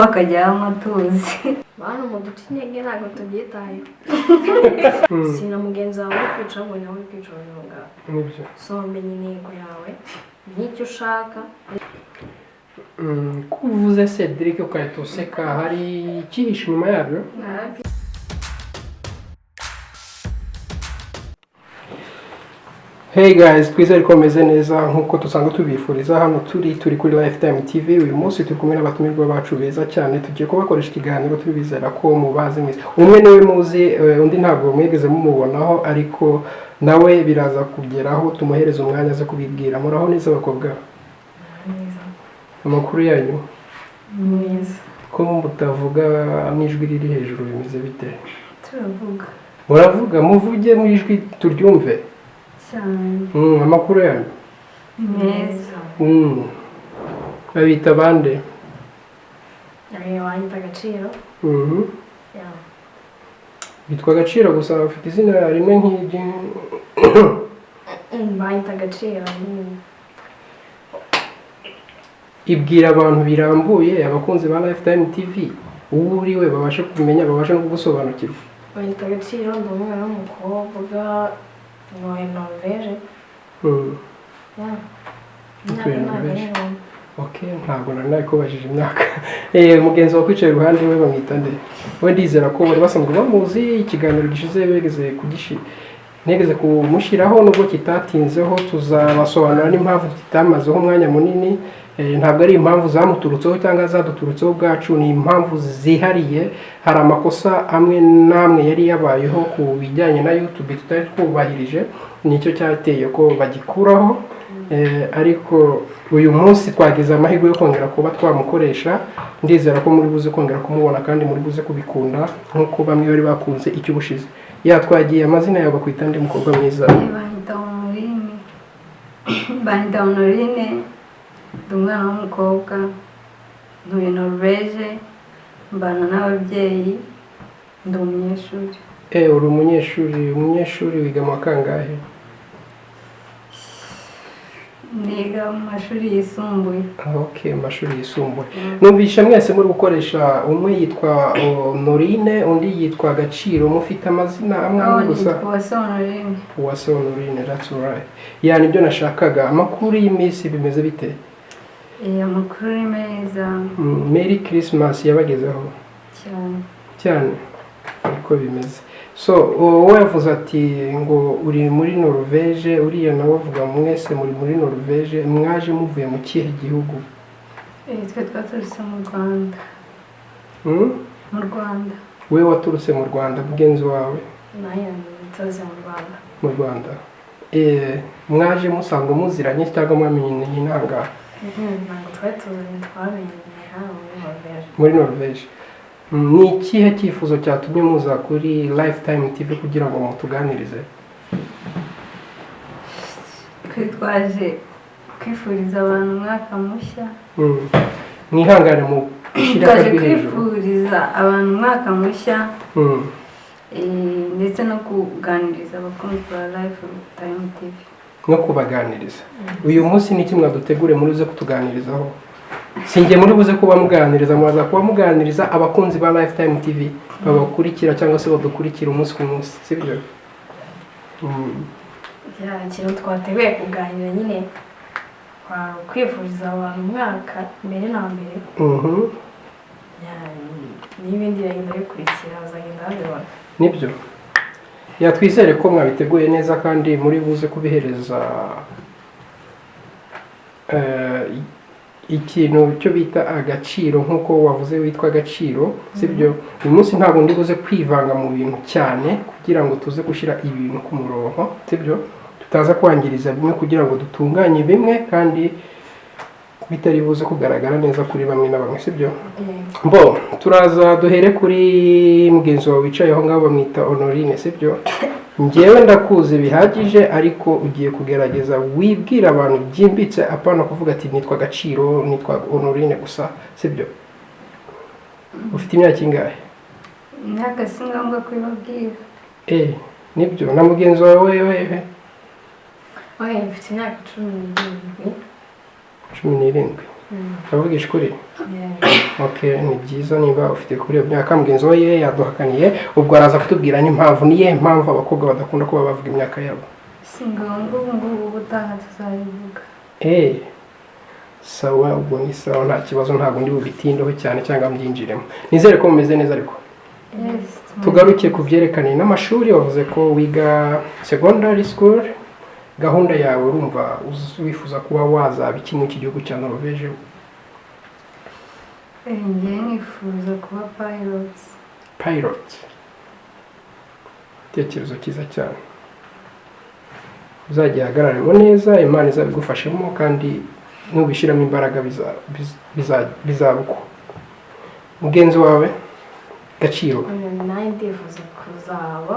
bakajyaho amatuzi bantu mu duce intege ntabwo tubyitaye sina mugenzi wawe uri kwica ngo nawe uri kwica ubuzima bwawe nibyo so menya intego yawe n'icyo ushaka ko uvuze Cedric ukahita useka hari icyihishe inyuma yabyo Hey guys, twizere ko meze neza nkuko dusanzwe tubifuriza hano turi kuri Lifetime TV. Uyu munsi turi kumwe n'abatumirwa bacu beza cyane, tugiye kubakoresha ikiganiro tubizera ko mubazi mwese. Umwe niwe muzi, undi ntabwo mwegeze mumubonaho, ariko nawe biraza kugeraho tumuhereza umwanya zo kubibwira. Muraho neza bakobwa? Amakuru yanyu? mwiza Ko mutavuga n'ijwi riri hejuru bimeze bite? turavuga Muravuga, muvuge mu ijwi turyumve. cyane Amakuru yanyu? meza Babita bande? wanyita agaciro Bitwa Agaciro gusa bafite izina rimwe nk'iryo. banyita agaciro Ibwira abantu birambuye abakunzi ba Lifetime TV uwo uriwe babashe kumenya, babashe no kugusobanukirwa. banyita agaciro ndi umwana w'umukobwa ntuye Norvège Utuye Norvège. Okay, ntabwo nari kubajije imyaka. Mugenzi wa kwicaye iruhande we bamwita nde? We ndizera ko bari basanzwe bamuzi, ikiganiro gishize begeze negeze kumushyiraho nubwo kitatinzeho, tuzabasobanura n'impamvu kitamazeho umwanya munini. Ntabwo ari impamvu zamuturutseho cyangwa zaduturutseho ubwacu, ni impamvu zihariye. Hari amakosa amwe namwe yari yabayeho ku bijyanye na YouTube tutari twubahirije, nicyo cyateye ko bagikuraho. Ariko uyu munsi twagize amahirwe yo kongera kuba twamukoresha. Ndizera ko muri buze kongera kumubona kandi muri buze kubikunda nkuko bamwe bari bakunze icyo bushize. Twagiye amazina yawe bakwita ndi mukobwa mwiza. Banita Honorine, ndi umwana w'umukobwa, ntuye Norvège, mbana n'ababyeyi, ndi umunyeshuri. Uri umunyeshuri wiga mu kangahe? Niga mu mashuri yisumbuye. Okay, mashuri yisumbuye. Numvisha mwese muri gukoresha, umwe yitwa Honorine, undi yitwa Agaciro, mufite amazina amwe gusa. Uwase Honorine. Uwase Honorine, that's alright. Yani ibyo nashakaga, amakuru y'iminsi bimeze bite? Amakuru ni meza. Merry Christmas yabagezeho? Cyane. Uko bimeze. So, wowe yavuze ati ngo uri muri Norvège, uriya nawe avuga mwese muri Norvège, mwaje muvuye mu kihe gihugu? Twe twaturutse mu Rwanda. Mu Rwanda. We waturutse mu Rwanda, mugenzi wawe? nayo nturutse mu Rwanda. Mu Rwanda. Mwaje musanzwe muziranye cyangwa mwamenye inanga? Ntabwo twari tuzanye, twamenye hano muri Norvège. Muri Norvège. Ni ikihe cyifuzo cyatumye muza kuri Lifetime TV kugira ngo mutuganirize? Twaje kwifuriza abantu umwaka mushya. Mwihangane mu Twaje kwifuriza abantu umwaka mushya, ndetse no kuganiriza abakunzi ba Lifetime TV. No kubaganiriza. Uyu munsi ni iki mwadutegure muri uze kutuganirizaho? Sinjye muri buze kuba muganiriza, mwaza kuba muganiriza abakunzi ba Lifetime TV babakurikira cyangwa se badukurikira umunsi ku munsi, sibyo? Ikintu twateguye kuganira nyine kwifuriza abantu umwaka mbere na mbere. N'ibindi biragenda bikurikira, bazagenda babibona. Nibyo. Twizere ko mwabiteguye neza kandi muri buze kubihereza ikintu cyo bita agaciro nkuko wavuze witwa Agaciro, sibyo? Uyu munsi ntabwo ndi buze kwivanga mu bintu cyane kugira ngo tuze gushyira ibintu ku murongo, sibyo? Tutaza kwangiriza bimwe kugira ngo dutunganye bimwe kandi bitari buze kugaragara neza kuri bamwe na bamwe, sibyo? Turaza duhere kuri mugenzi wawe wicaye aho ngaho bamwita Honorine, sibyo? Njyewe ndakuze bihagije, ariko ugiye kugerageza wibwira abantu byimbitse, apana kuvuga ati nitwa Agaciro, nitwa Honorine gusa, sibyo? Ufite imyaka ingahe? Imyaka si ngombwa kubibabwira. Nibyo. Na mugenzi wawe wewe? Mfite imyaka 17. 17. uravugisha ukuri Yeah. okay ni byiza niba ufite kuri iyo myaka mugenzi we yaduhakaniye ubwo araza kutubwira n'impamvu niye mpamvu abakobwa badakunda kuba bavuga imyaka yabo Si ngombwa ubu ngubu ubutaha tuzabivuga. sawa ubwo ni sawa nta kibazo ntabwo ndi bubitindeho cyane cyangwa mbyinjiremo nizere ko mumeze neza ariko Yes. tugaruke ku byerekanye n'amashuri wavuze ko wiga secondary school gahunda yawe urumva wifuza kuba wazaba iki mu iki gihugu cya Norvège Njye nifuza kuba pilot itekerezo cyiza cyane uzagihagararemo neza imana izabigufashemo kandi nubishyiramo imbaraga bizaba uko mugenzi wawe Gaciro nanjye ndifuza kuzaba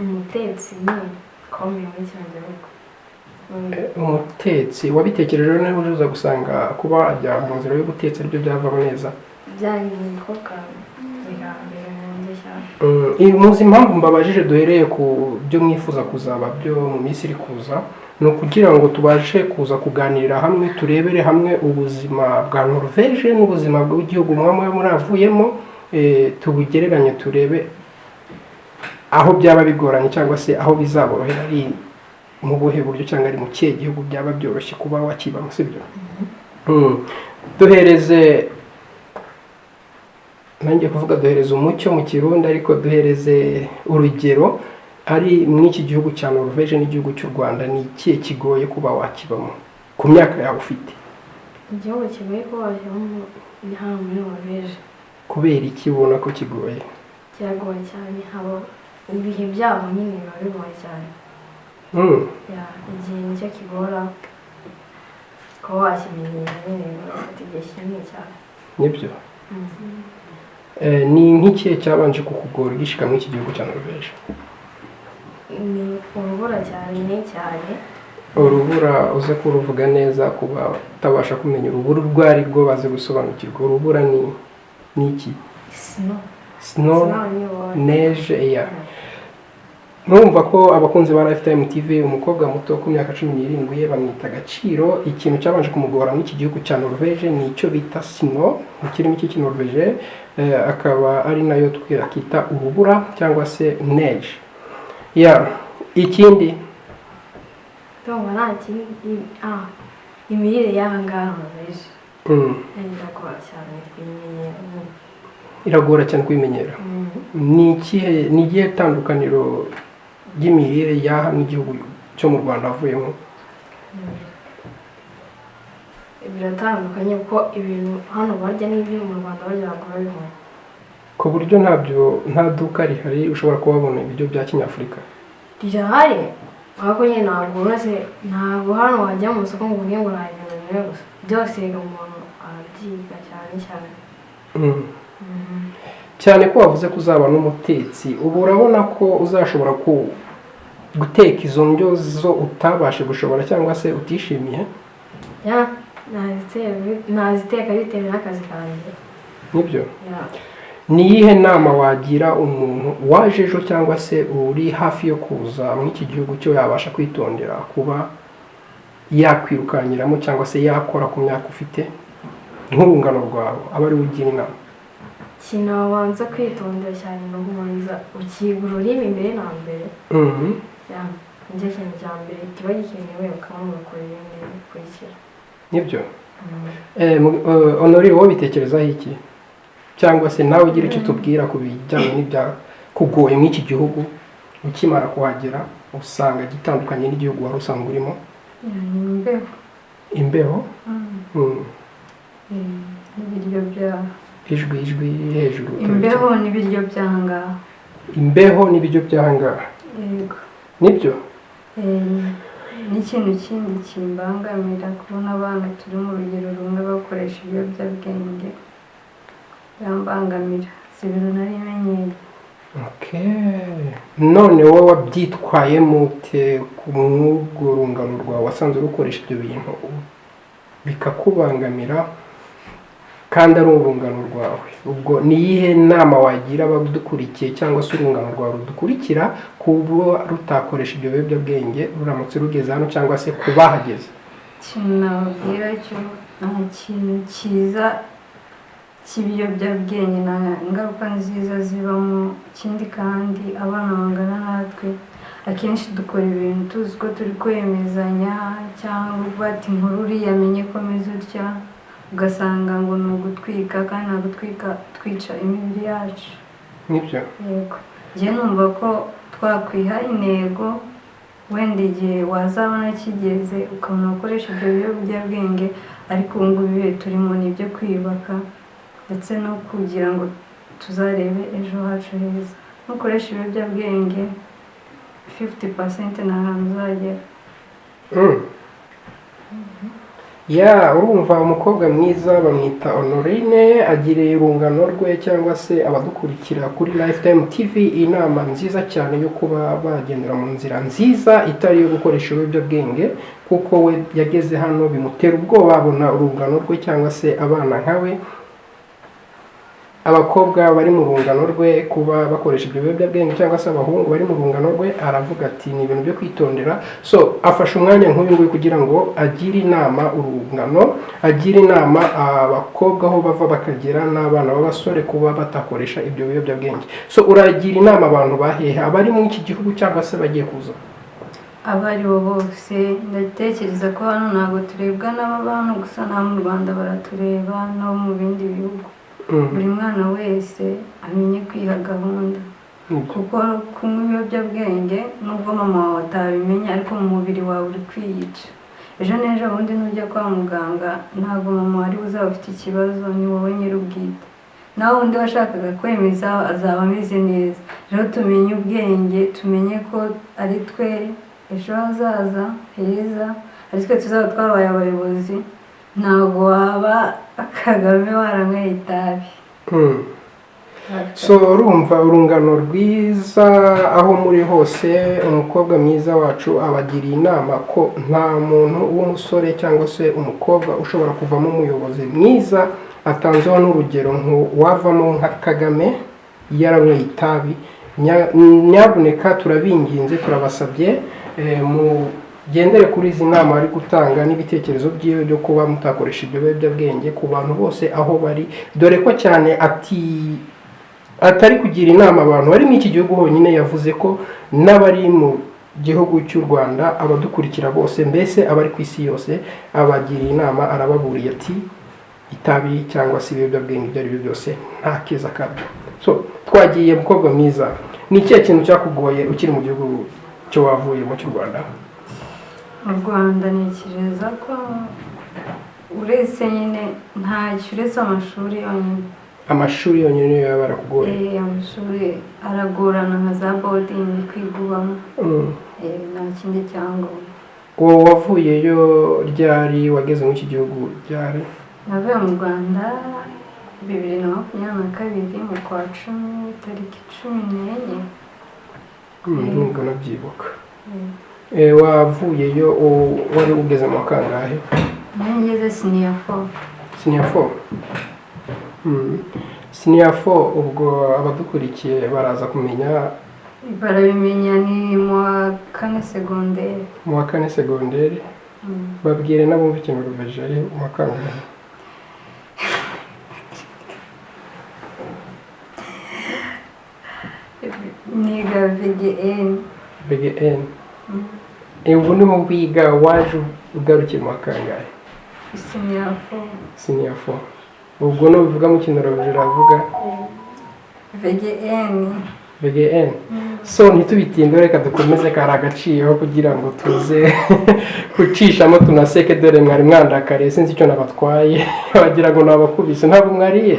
umutetsi nyine ukomeye muri kino gihugu. umutetsi wabitekereje niba uza gusanga kuba wajya mu nzira yo guteka aribyo byavamo neza byari ibikoka bihambira mu cyane. muzi impamvu mbabajije duhereye ku byo mwifuza kuzaba byo mu minsi iri kuza ni ukugira ngo tubashe kuza kuganirira hamwe turebere hamwe ubuzima bwa Norvège n'ubuzima bw'igihugu mwamwe muravuyemo tubugereranye turebe aho byaba bigoranye cyangwa se aho bizaborohera ari mu buhe buryo cyangwa ari mu kihe gihugu byaba byoroshye kuba wakibamo sibyo duhereze nanjye kuvuga duhereze umucyo mu kirundi ariko duhereze urugero ari muri iki gihugu cya Norvège n'igihugu cy'u Rwanda ni ikihe kigoye kuba wakibamo ku myaka yawe ufite igihugu kigoye kuba washyiramo ni hano muri Norvège. kubera iki ubona ko kigoye kiragoye cyane haba ibihe byabo nyine biba bigoye cyane. Igihe nicyo kigora kuba wakimenyera nyine bifata igihe kinini cyane. nibyo ni nk'ikihe cyabanje kukugora ugishika muri iki gihugu cya Norvège ni urubura cyane urubura uze kuruvuga neza kuba utabasha kumenya urubura urwo ari rwo baze gusobanukirwa urubura ni iki snow neige numva ko abakunzi ba Lifetime TV umukobwa muto ku myaka 17 ye bamwita Gaciro ikintu cyabanje kumugora muri iki gihugu cya Norvège ni icyo bita snow mu kirimi cy'Ikinorvège akaba ari nayo twakita urubura cyangwa se neige ikindi ndumva nta kindi imirire y'aha ngaha Norvège iragora cyane kuyimenyera ni igihe tandukaniro ry'imirire y'aha n'igihugu cyo mu Rwanda avuyemo biratandukanye kuko ibintu hano barya n'ibyo mu Rwanda barya bakora bimwe ku buryo nta duka rihari ushobora kubabona ibiryo bya Kinyafurika rirahari ariko nyine ntabwo hano wajya mu isoko ngo uvuge ngo nta bintu bimwe gusa byose rega umuntu arabyiga cyane cyane ko wavuze ko uzaba n'umutetsi ubu urabona ko uzashobora guteka izo ndyo zo utabashe gushobora cyangwa se utishimiye naziteka bitewe n'akazi kanjye nibyo ni iyihe nama wagira umuntu waje ejo cyangwa se uri hafi yo kuza muri iki gihugu cyo yabasha kwitondera kuba yakwirukanyiramo cyangwa se yakora ku myaka ufite nk'urungano rwawe aba ari ugira inama ikintu wabanza kwitondera cyane ni ukubanza ukiga ururimi mbere na mbere nicyo kintu cya mbere kiba gikenewe ukabona ugakora ibindi bikurikira nibyo Honorine wowe bitekerezaho iki cyangwa se nawe ugira icyo tubwira ku bijyanye n'ibyakugoye muri iki gihugu ukimara kuhagera usanga gitandukanye n'igihugu wari usanzwe urimo imbeho n'ibiryo byaho ijwi hejuru imbeho n'ibiryo by'ahangaha imbeho n'ibiryo by'ahangaha yego nibyo n'ikintu kindi kimbangamira kubona abana turi mu rugero rumwe bakoresha ibiyobyabwenge byambangamira si ibintu nari menyeye none wowe wabyitwayemo ute ku mw'urwo rungano rwawe wasanze rukoresha ibyo bintu bikakubangamira kandi ari urungano rwawe ubwo ni iyihe nama wagira abadukurikiye cyangwa se urungano rwawe rudukurikira kuba rutakoresha ibyo biyobyabwenge ruramutse rugeze hano cyangwa se kubahageze ikintu nababwira cyo nta kintu cyiza cy'ibiyobyabwenge nta ngaruka nziza zibamo. Ikindi kandi abana bangana natwe akenshi dukora ibintu tuzi ko turi kwemezanya cyangwa ati inkuru uriya amenye ko ameze utya, ugasanga ngo ni ugutwika kandi nta gutwika twica imibiri yacu. nibyo Yego, njye numva ko twakwiha intego wenda igihe wazabona kigeze ukabona gukoresha ibyo biyobyabwenge, ariko ubu ngubu ibihe turimo ni ibyo kwiyubaka ndetse no kugira ngo tuzarebe ejo hacu heza. Nukoresha ibiyobyabwenge 50% nta hantu uzagera. ya urumva umukobwa mwiza bamwita Honorine, agiriye urungano rwe cyangwa se abadukurikira kuri Lifetime TV inama nziza cyane yo kuba bagendera mu nzira nziza itari yo gukoresha ibiyobyabwenge, kuko we yageze hano bimutera ubwoba abona urungano rwe cyangwa se abana nkawe, abakobwa bari mu rungano rwe kuba bakoresha ibyo biyobyabwenge cyangwa se abahungu bari mu rungano rwe, aravuga ati ni ibintu byo kwitondera. So afashe umwanya nk'uyu nguyu kugira ngo agire inama urungano, agire inama abakobwa aho bava bakagera n'abana b'abasore kuba batakoresha ibyo biyobyabwenge. So uragira inama abantu bahehe, abari muri iki gihugu cyangwa se bagiye kuza? Abari bo bose ndatekereza ko hano ntabwo turebwa n'ababana gusa, na mu Rwanda baratureba no mu bindi bihugu. Buri mwana wese amenye kwiha gahunda, kuko kunywa ibiyobyabwenge nubwo mama wawe atabimenya ariko mu mubiri wawe uri kwiyica. Ejo n'ejo bundi nujya kwa muganga ntabwo mama wari uzaba ufite ikibazo, ni wowe nyir'ubwite. nawe undi washakaga kwemeza azaba ameze neza. Rero tumenye ubwenge, tumenye ko ari twe ejo hazaza heza, ari twe tuzaba twabaye abayobozi. Ntabwo waba Kagame waranyweye itabi. So urumva urungano rwiza aho muri hose, umukobwa mwiza wacu abagiriye inama ko nta muntu w'umusore cyangwa se umukobwa ushobora kuvamo umuyobozi mwiza, atanzeho n'urugero wavamo nka Kagame yaranyweye itabi. Nyabuneka turabinginze, turabasabye mugendere kuri izi nama ari gutanga n'ibitekerezo byiwe byo kuba mutakoresha ibyo biyobyabwenge ku bantu bose aho bari, dore ko cyane atari kugira inama abantu bari muri iki gihugu honyine, yavuze ko n'abari mu gihugu cy'u Rwanda abadukurikira bose, mbese abari ku isi yose abagiriye inama, arababuriye ati itabi cyangwa se ibiyobyabwenge ibyo ari byo byose nta keza kabyo. So twagiye mukobwa mwiza, ni ikihe kintu cyakugoye ukiri mu gihugu cyo wavuyemo cy'u Rwanda? Mu Rwanda ntekereza ko uretse nyine ntacyo, uretse amashuri yonyine. Amashuri yonyine niyo yaba arakugoye? Amashuri aragorana nka za boarding kwigubamo. Nta kindi cyangombwa. Wowe wavuyeyo ryari, wageze muri iki gihugu ryari? Navuye mu Rwanda 2022 mu kwa 10 tariki 14. Nubwo nabyibuka. Wavuyeyo wari ugeze mu kangahe? Ngeze senior 4. Senior 4. Senior 4 ubwo abadukurikiye baraza kumenya, barabimenya ni mu wa 4 secondaire. Mu wa 4 secondaire. Babwire nabumva ikintu ruveje ari mu wa kangahe? Niga VGN. VGN. Ubu niho wiga, waje ugarukira mu wa kangahe? Senior 4. Senior 4. Ubwo no bivuga mu kintu ruveje ravuga VGN. VGN. So ntitubitinde, reka dukomeze kari agaciro kugira ngo tuze kucishamo tunaseke, dore mwari mwandakariye sinzi icyo nabatwaye bagira ngo nabakubise. Ntabwo mwariye?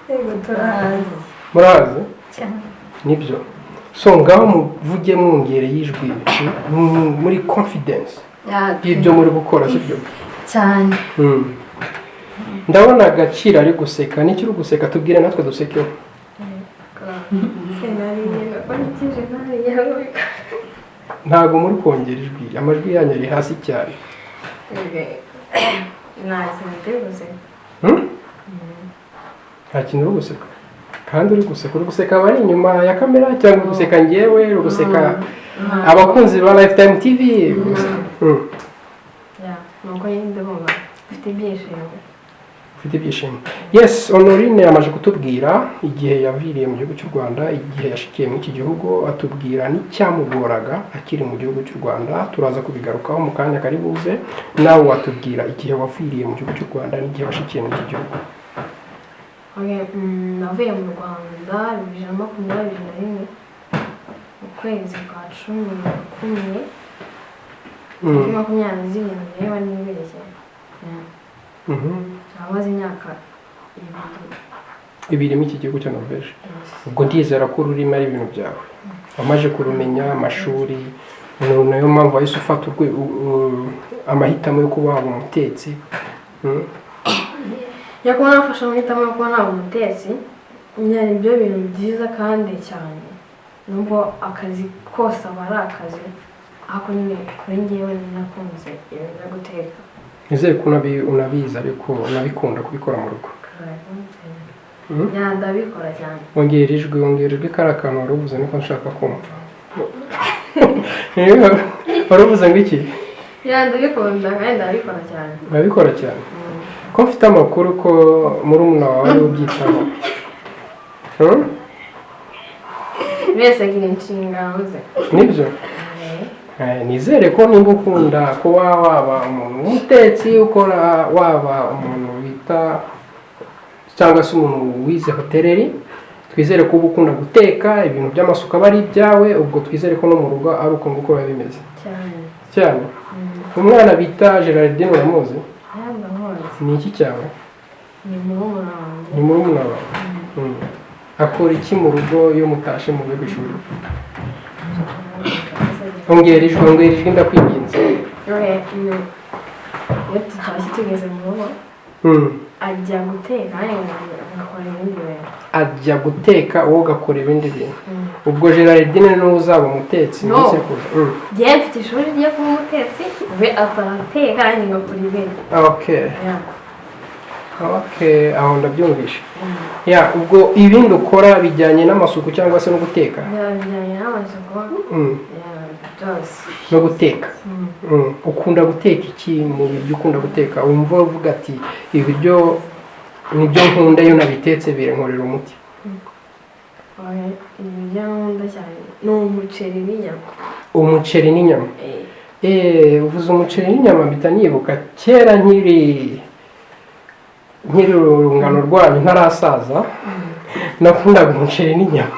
Yego turahazi. Murahazi? Cyane. Nibyo. So ngaho muvuge mwongereye ijwi muri confidence y'ibyo muri gukora, sibyo? Cyane. Ndabona agaciro ari guseka. N'iki uri guseka? Tubwire natwe dusekeho. Ntabwo muri kongera ijwi, amajwi yanyu ari hasi cyane. Nta kintu uri guseka? Kandi uri guseka abari inyuma ya kamera cyangwa uri guseka njyewe, uri guseka abakunzi ba Lifetime TV? nuko nyine bumva ufite ibyishimo. ufite ibyishimo. Yes, Honorine yamaze kutubwira igihe yaviriye mu gihugu cy'u Rwanda, igihe yashikiye muri iki gihugu, atubwira n'icyamugoraga akiri mu gihugu cy'u Rwanda. Turaza kubigarukaho mu kanya kari buze. Nawe watubwira igihe waviriye mu gihugu cy'u Rwanda n'igihe washikiye muri iki gihugu. Navuye mu Rwanda 2021 mu kwezi kwa 11 2022 niba nibeshye. Amaze imyaka ibiri mu iki gihugu cya Norvège. Ubwo ndizera ko ururimi ari ibintu byawe, wamaze kurumenya, amashuri, nayo mpamvu wahise ufata amahitamo yo kuba waba umutetsi. Yakuba nafashe amahitamo yo kuba naba umutetsi, nyine ibyo bintu byiza kandi cyane, nubwo akazi kose aba ari akazi, ariko nyine kuri njyewe nakunze ibintu byo guteka. Nizere ko unabizi ariko unabikunda kubikora mu rugo. Ndabikora cyane. Wongera ijwi kari akantu wari uvuze niko nshaka kumva. Wari uvuze ngo iki? Ndabikunda kandi ndabikora cyane. Urabikora cyane? Ko mfite amakuru ko murumuna wawe ari ubyitaho. Wese agira inshingano ze. Nibyo? Nizere ko nimba ukunda kuba waba umuntu w'umutetsi, ukora waba umuntu wita cyangwa se umuntu wize hoteleri, twizere ko uba ukunda guteka, ibintu by'amasuku aba ari ibyawe, ubwo twizere ko no mu rugo ari uko nguko biba bimeze. Cyane. Umwana bita Geraldine uramuzi? Ni iki cyawe? Ni murumuna wanjye. Ni murumuna wawe? Akora iki mu rugo iyo mutashe mu bigo ishuri? Ongera ijwi ndakwinginze. Iyo tutashye tugeze mu rugo ajya guteka ngakora ibindi bintu. Ajya guteka wowe ugakora ibindi bintu. Ubwo Geraldine niwe uzaba umutetsi muri sekuru. Njye mfite ishuri ryo kuba umutetsi, we atateka nanjye ngakora ibindi. Okay, aho ndabyumvisha. Ubwo ibindi ukora bijyanye n'amasuku cyangwa se no guteka? Bijyanye n'amasuku. No guteka. Ukunda guteka iki mu biryo ukunda guteka? Wumva uvuga ati ibiryo nibyo nkunda iyo nabitetse birenkorera umuti. Ibiryo nkunda cyane ni umuceri n'inyama. Umuceri n'inyama? Uvuze umuceri n'inyama mpita nibuka kera nkiri urungano rwanyu ntarasaza, nakundaga umuceri n'inyama.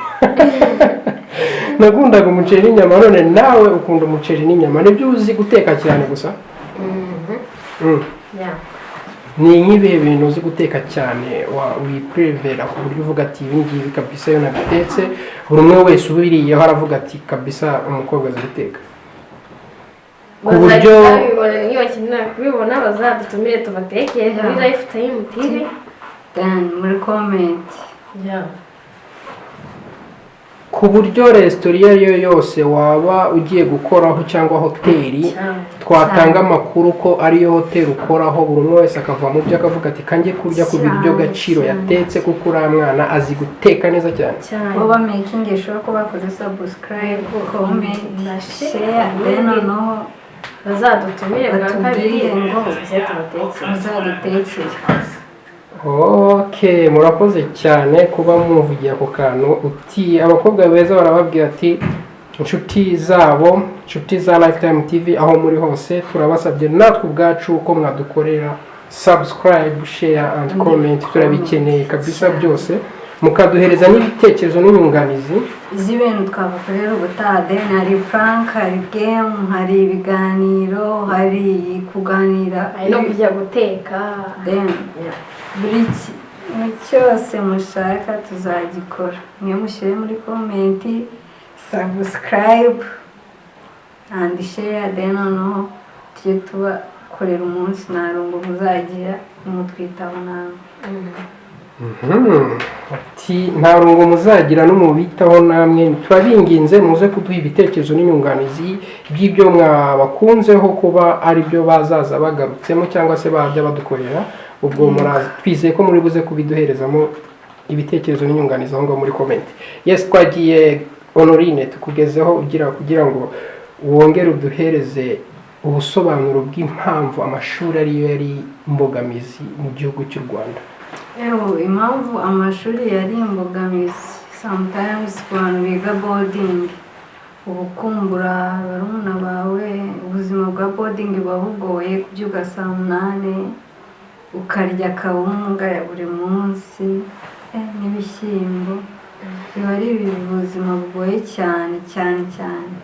Nakundaga umuceri n'inyama, none nawe ukunda umuceri n'inyama, nibyo uzi guteka cyane gusa? Ni nk'ibihe bintu uzi guteka cyane wiprevera ku buryo uvuga ati ibi ngibi kabisa iyo nabitetse buri umwe wese ubiriyeho aravuga ati kabisa umukobwa azi guteka? Ku buryo niyo bakenera kubibona bazadutumire tubatekere kuri Lifetime TV muri comment. Ku buryo resitora iyo ari yo yose waba ugiye gukoraho cyangwa hoteli, twatanga amakuru ko ariyo hoteli ukoraho, buri umwe wese akava mu byo akavuga ati kanjye kurya ku biryo Gaciro yatetse kuko uriya mwana azi guteka neza cyane. Bo making sure ko bakoze subscribe, comment, share, then noneho bazadutumire bwa kabiri ngo muzadutekere. Okay, murakoze cyane kuba muvugiye ako kantu. Uti abakobwa beza barababwira ati inshuti zabo, inshuti za Lifetime TV aho muri hose, turabasabye natwe ubwacu uko mwadukorera subscribe, share and comment, turabikeneye kabisa byose, mukaduhereza n'ibitekerezo n'inyunganizi z'ibintu twabakorera ubutaha. Hari prank, hari game, hari ibiganiro, hari kuganira, hari no kujya guteka. Buri kintu cyose mushaka tuzagikora. Niyo mushyire muri comment, subscribe and share, then noneho tujye tubakorera umunsi ntarungu muzagira nimutwitaho nawe. Ati nta rungo muzagira n'umubitaho namwe, turabinginze muze kuduha ibitekerezo n'inyunganizi by'ibyo mwabakunzeho kuba ari byo bazaza bagarutsemo cyangwa se bajya badukorera. Ubwo murazi twizeye ko muri buze kubiduherezamo ibitekerezo n'inyunganizi aho muri comment. Yes, twagiye Honorine tukugezeho kugira ngo wongere uduhereze ubusobanuro bw'impamvu amashuri ariyo yari imbogamizi mu gihugu cy'u Rwanda. Impamvu amashuri yari imbogamizi sometimes ku bantu biga boarding, ubukumbura barumuna bawe, ubuzima bwa boarding buba bugoye, kubyuka saa 8 ukarya akawunga ya buri munsi n'ibishyimbo, biba ari ubuzima bugoye cyane cyane cyane.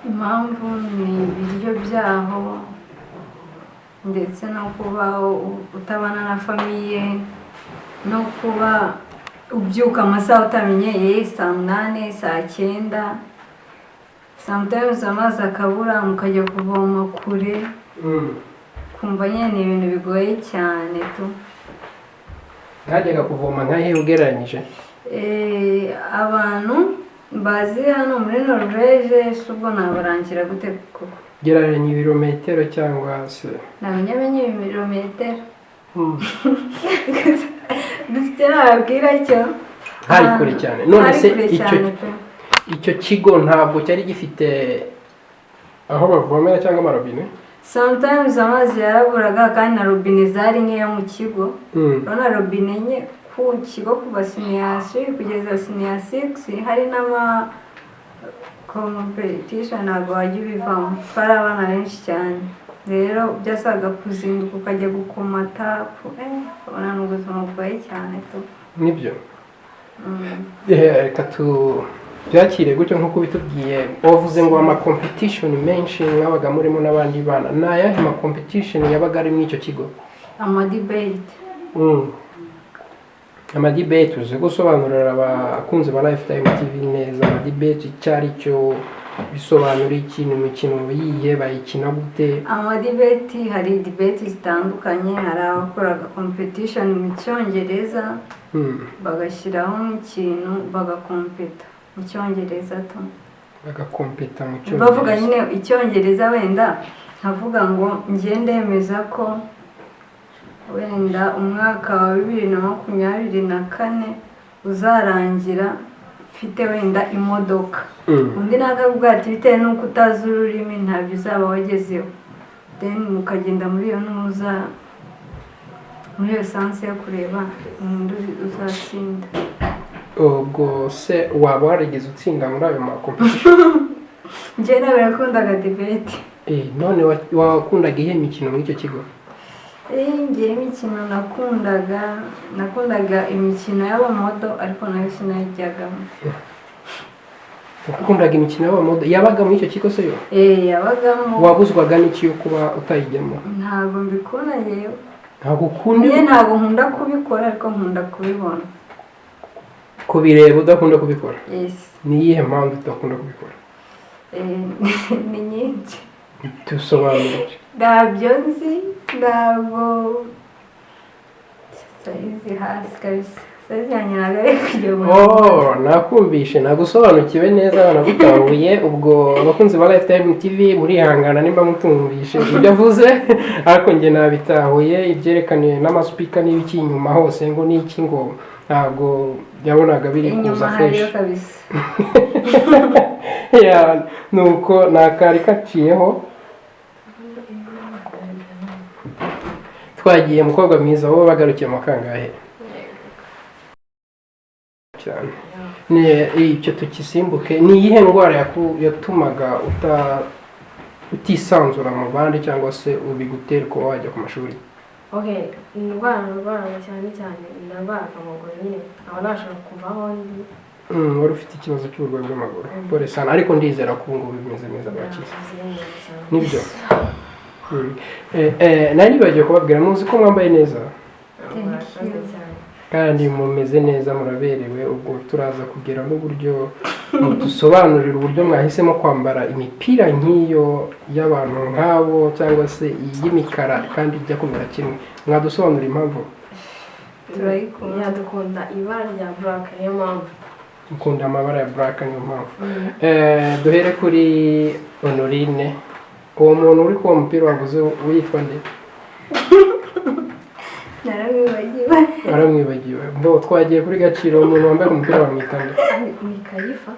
Impamvu ni ibiryo byaho ndetse no kuba utabana na famiye, no kuba ubyuka amasaha utamenyeye, saa 8 saa 9, sometimes amazi akabura mukajya kuvoma kure, kumva nyine ibintu bigoye cyane tu. Hajyaga kuvoma nkahe ugereranyije? Abantu bazi hano muri Norvège subwo nabarangira gute koko? Gereranya ibirometero cyangwa se? Namenye ibirometero. Dufite nababwira cyo hari kure cyane. None se icyo kigo ntabwo cyari gifite aho bavomera cyangwa amarobine? Sometimes amazi yaraburaga kandi na robine zari nkeya mu kigo. Urabona robine nke ku kigo kuva senior 3 kugeza senior 6 hari n'ama competition ntabwo wajya ubivamo, twari abana benshi cyane, rero byasaga kuzinduka ukajya gukoma tapu, ubona ni ubuzima bugoye cyane tu. Nibyo. Reka byakire gutyo nk'uko bitubwiye. Wavuze ngo ama competition menshi mwabaga murimo n'abandi bana, nayahe ma competition yabaga ari mu icyo kigo? Ama debate. Ama debate uzi gusobanurira abakunzi ba Lifetime TV neza ama debate cyari cyo bisobanura ikintu, imikino yiye bayikina gute? Ama debate, hari debate zitandukanye, hari abakoraga competition mu Cyongereza, bagashyiraho ikintu bagakompeta mu Cyongereza tu. Bagakompeta mu Cyongereza. Bavuga nyine Icyongereza, wenda nkavuga ngo ndemeza ko wenda umwaka wa 2024 uzarangira mfite wenda imodoka. Undi nakavuga ati bitewe nuko utazi ururimi ntabyo uzaba wagezeho, then mukagenda muri iyo ntuza, muri iyo sanse yo kureba umuntu uzatsinda. Ubwo se waba warigeze utsinda muri ayo ma competition? Njye nawe yakundaga debate. None wakundaga ihe mikino muri icyo kigo? Ngiye imikino nakundaga imikino y'abamodo, ariko nayo sinayijyagamo. Ukundaga imikino y'abamodo yabaga muri icyo kigo se yo? Yabagamo. Wabuzwaga n'iki yo kuba utayijyamo? Ntabwo mbikunda yewe. Ntabwo ukunda? Ntabwo nkunda kubikora, ariko nkunda kubibona. Kubireba udakunda kubikora? Yes. Ni iyihe mpamvu udakunda kubikora? Ni nyinshi. Tusobanurire. Ntabyo nzi, ntabwo saizi hasi kabisa. Saizi yanyiraga ari kujya nakumvishe nagusobanukiwe neza banagutahuye. Ubwo abakunzi ba Lifetime TV murihangana nimba mutumvishe ibyo avuze, ariko njye nabitahuye ibyerekaniye n'amaspeaker n'ibiki inyuma hose ngo niki ngo ntabwo yabonaga biri kuza fresh. Nuko nakari kaciyeho. Twagiye mukobwa mwiza, wowe bagarukiye mu kangahe cyane? Icyo tukisimbuke. Ni iyihe ndwara yatumaga utisanzura mu bandi cyangwa se ubigutera ko wajya ku mashuri? indwara cyane indwara amaguru nyine aba nashaka kuvaho ndi. Wari ufite ikibazo cy'uburwayi bw'amaguru? Pole sana, ariko ndizera ko ubu bimeze neza bwakize. Nibyo. Nari bagiye kubabwira muzi ko mwambaye neza kandi mumeze neza, muraberewe. Ubwo turaza kugera n'uburyo mudusobanurira uburyo mwahisemo kwambara imipira nk'iyo y'abantu nk'abo cyangwa se iy'imikara kandi ijya kumera kimwe. Mwadusobanurira impamvu? Turayikunda, dukunda ibara rya black, niyo mpamvu. Mukunda amabara ya black, niyo mpamvu. Duhere kuri Honorine. Uwo muntu uri kuwa mupira wavuze witwa nde? Aramwibagiwe. Twagiye kuri Gaciro, umuntu wambaye umupira bamwita nde? Ni Kayifa.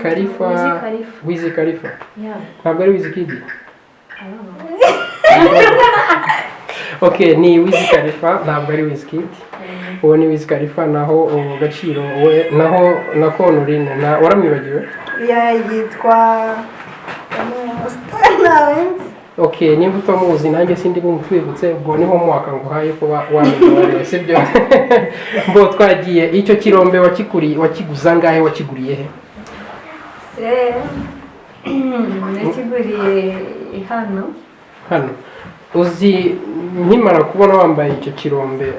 Khalifa. Wiz Khalifa. Wiz Khalifa Yeah. ntabwo ari Wizkid. I don't know. Okay, ni Wiz Khalifa ntabwo ari Wizkid. Uwo ni Wiz Khalifa, naho Gaciro we naho nako Nurine na waramwibagiwe. yitwa nawenzi. Okay, nimba utamuzi nanjye sindi bumutwibutse, ubwo niho mwaka nguhaye kuba wamenya sibyo. Mbo twagiye icyo kirombe wakiguza ngahe, wakiguriye he? nakiguriye hano. Uzi nkimara kubona wambaye icyo kirombe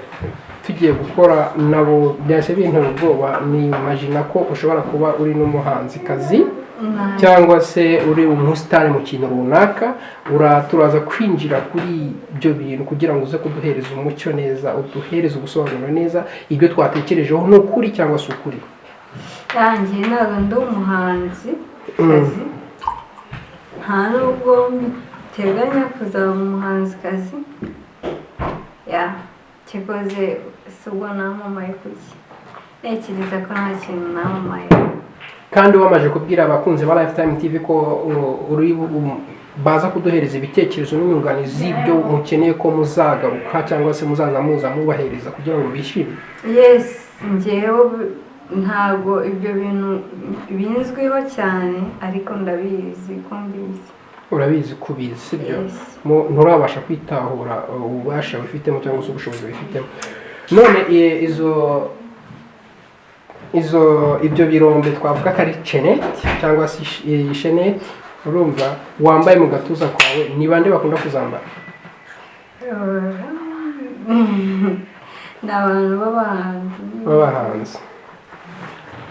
tugiye gukora nabo byase bintera ubwoba, ni imagine ko ushobora kuba uri n'umuhanzikazi cyangwa se uri umusitari mu kintu runaka, turaza kwinjira kuri ibyo bintu kugira ngo uze kuduhereza umucyo neza, uduhereze ubusobanuro neza ibyo twatekerejeho ni ukuri cyangwa se ukuri. yanjye ntabwo ndi umuhanzi kazi, nta nubwo mbiteganya kuzaba umuhanzikazi. kikoze subwo namamaye kuki, ntekereza ko nta kintu namamaye. Kandi wamaje kubwira abakunzi ba Lifetime TV ko uri baza kuduhereza ibitekerezo n'inyunganizi z'ibyo mukeneye ko muzagaruka cyangwa se muzaza mubahereza kugira ngo bishime. Yes, njyewe ntabwo ibyo bintu binzwiho cyane, ariko ndabizi ko mbizi. Urabizi kubizi sibyo? Yes. Nturabasha kwitahura ububasha bifitemo cyangwa se ubushobozi bifitemo. None ibyo birombe twavuga ko ari Chenet cyangwa se Chenet, urumva wambaye mu gatuza kwawe, ni bande bakunda kuzambara? Ni abantu b'abahanzi.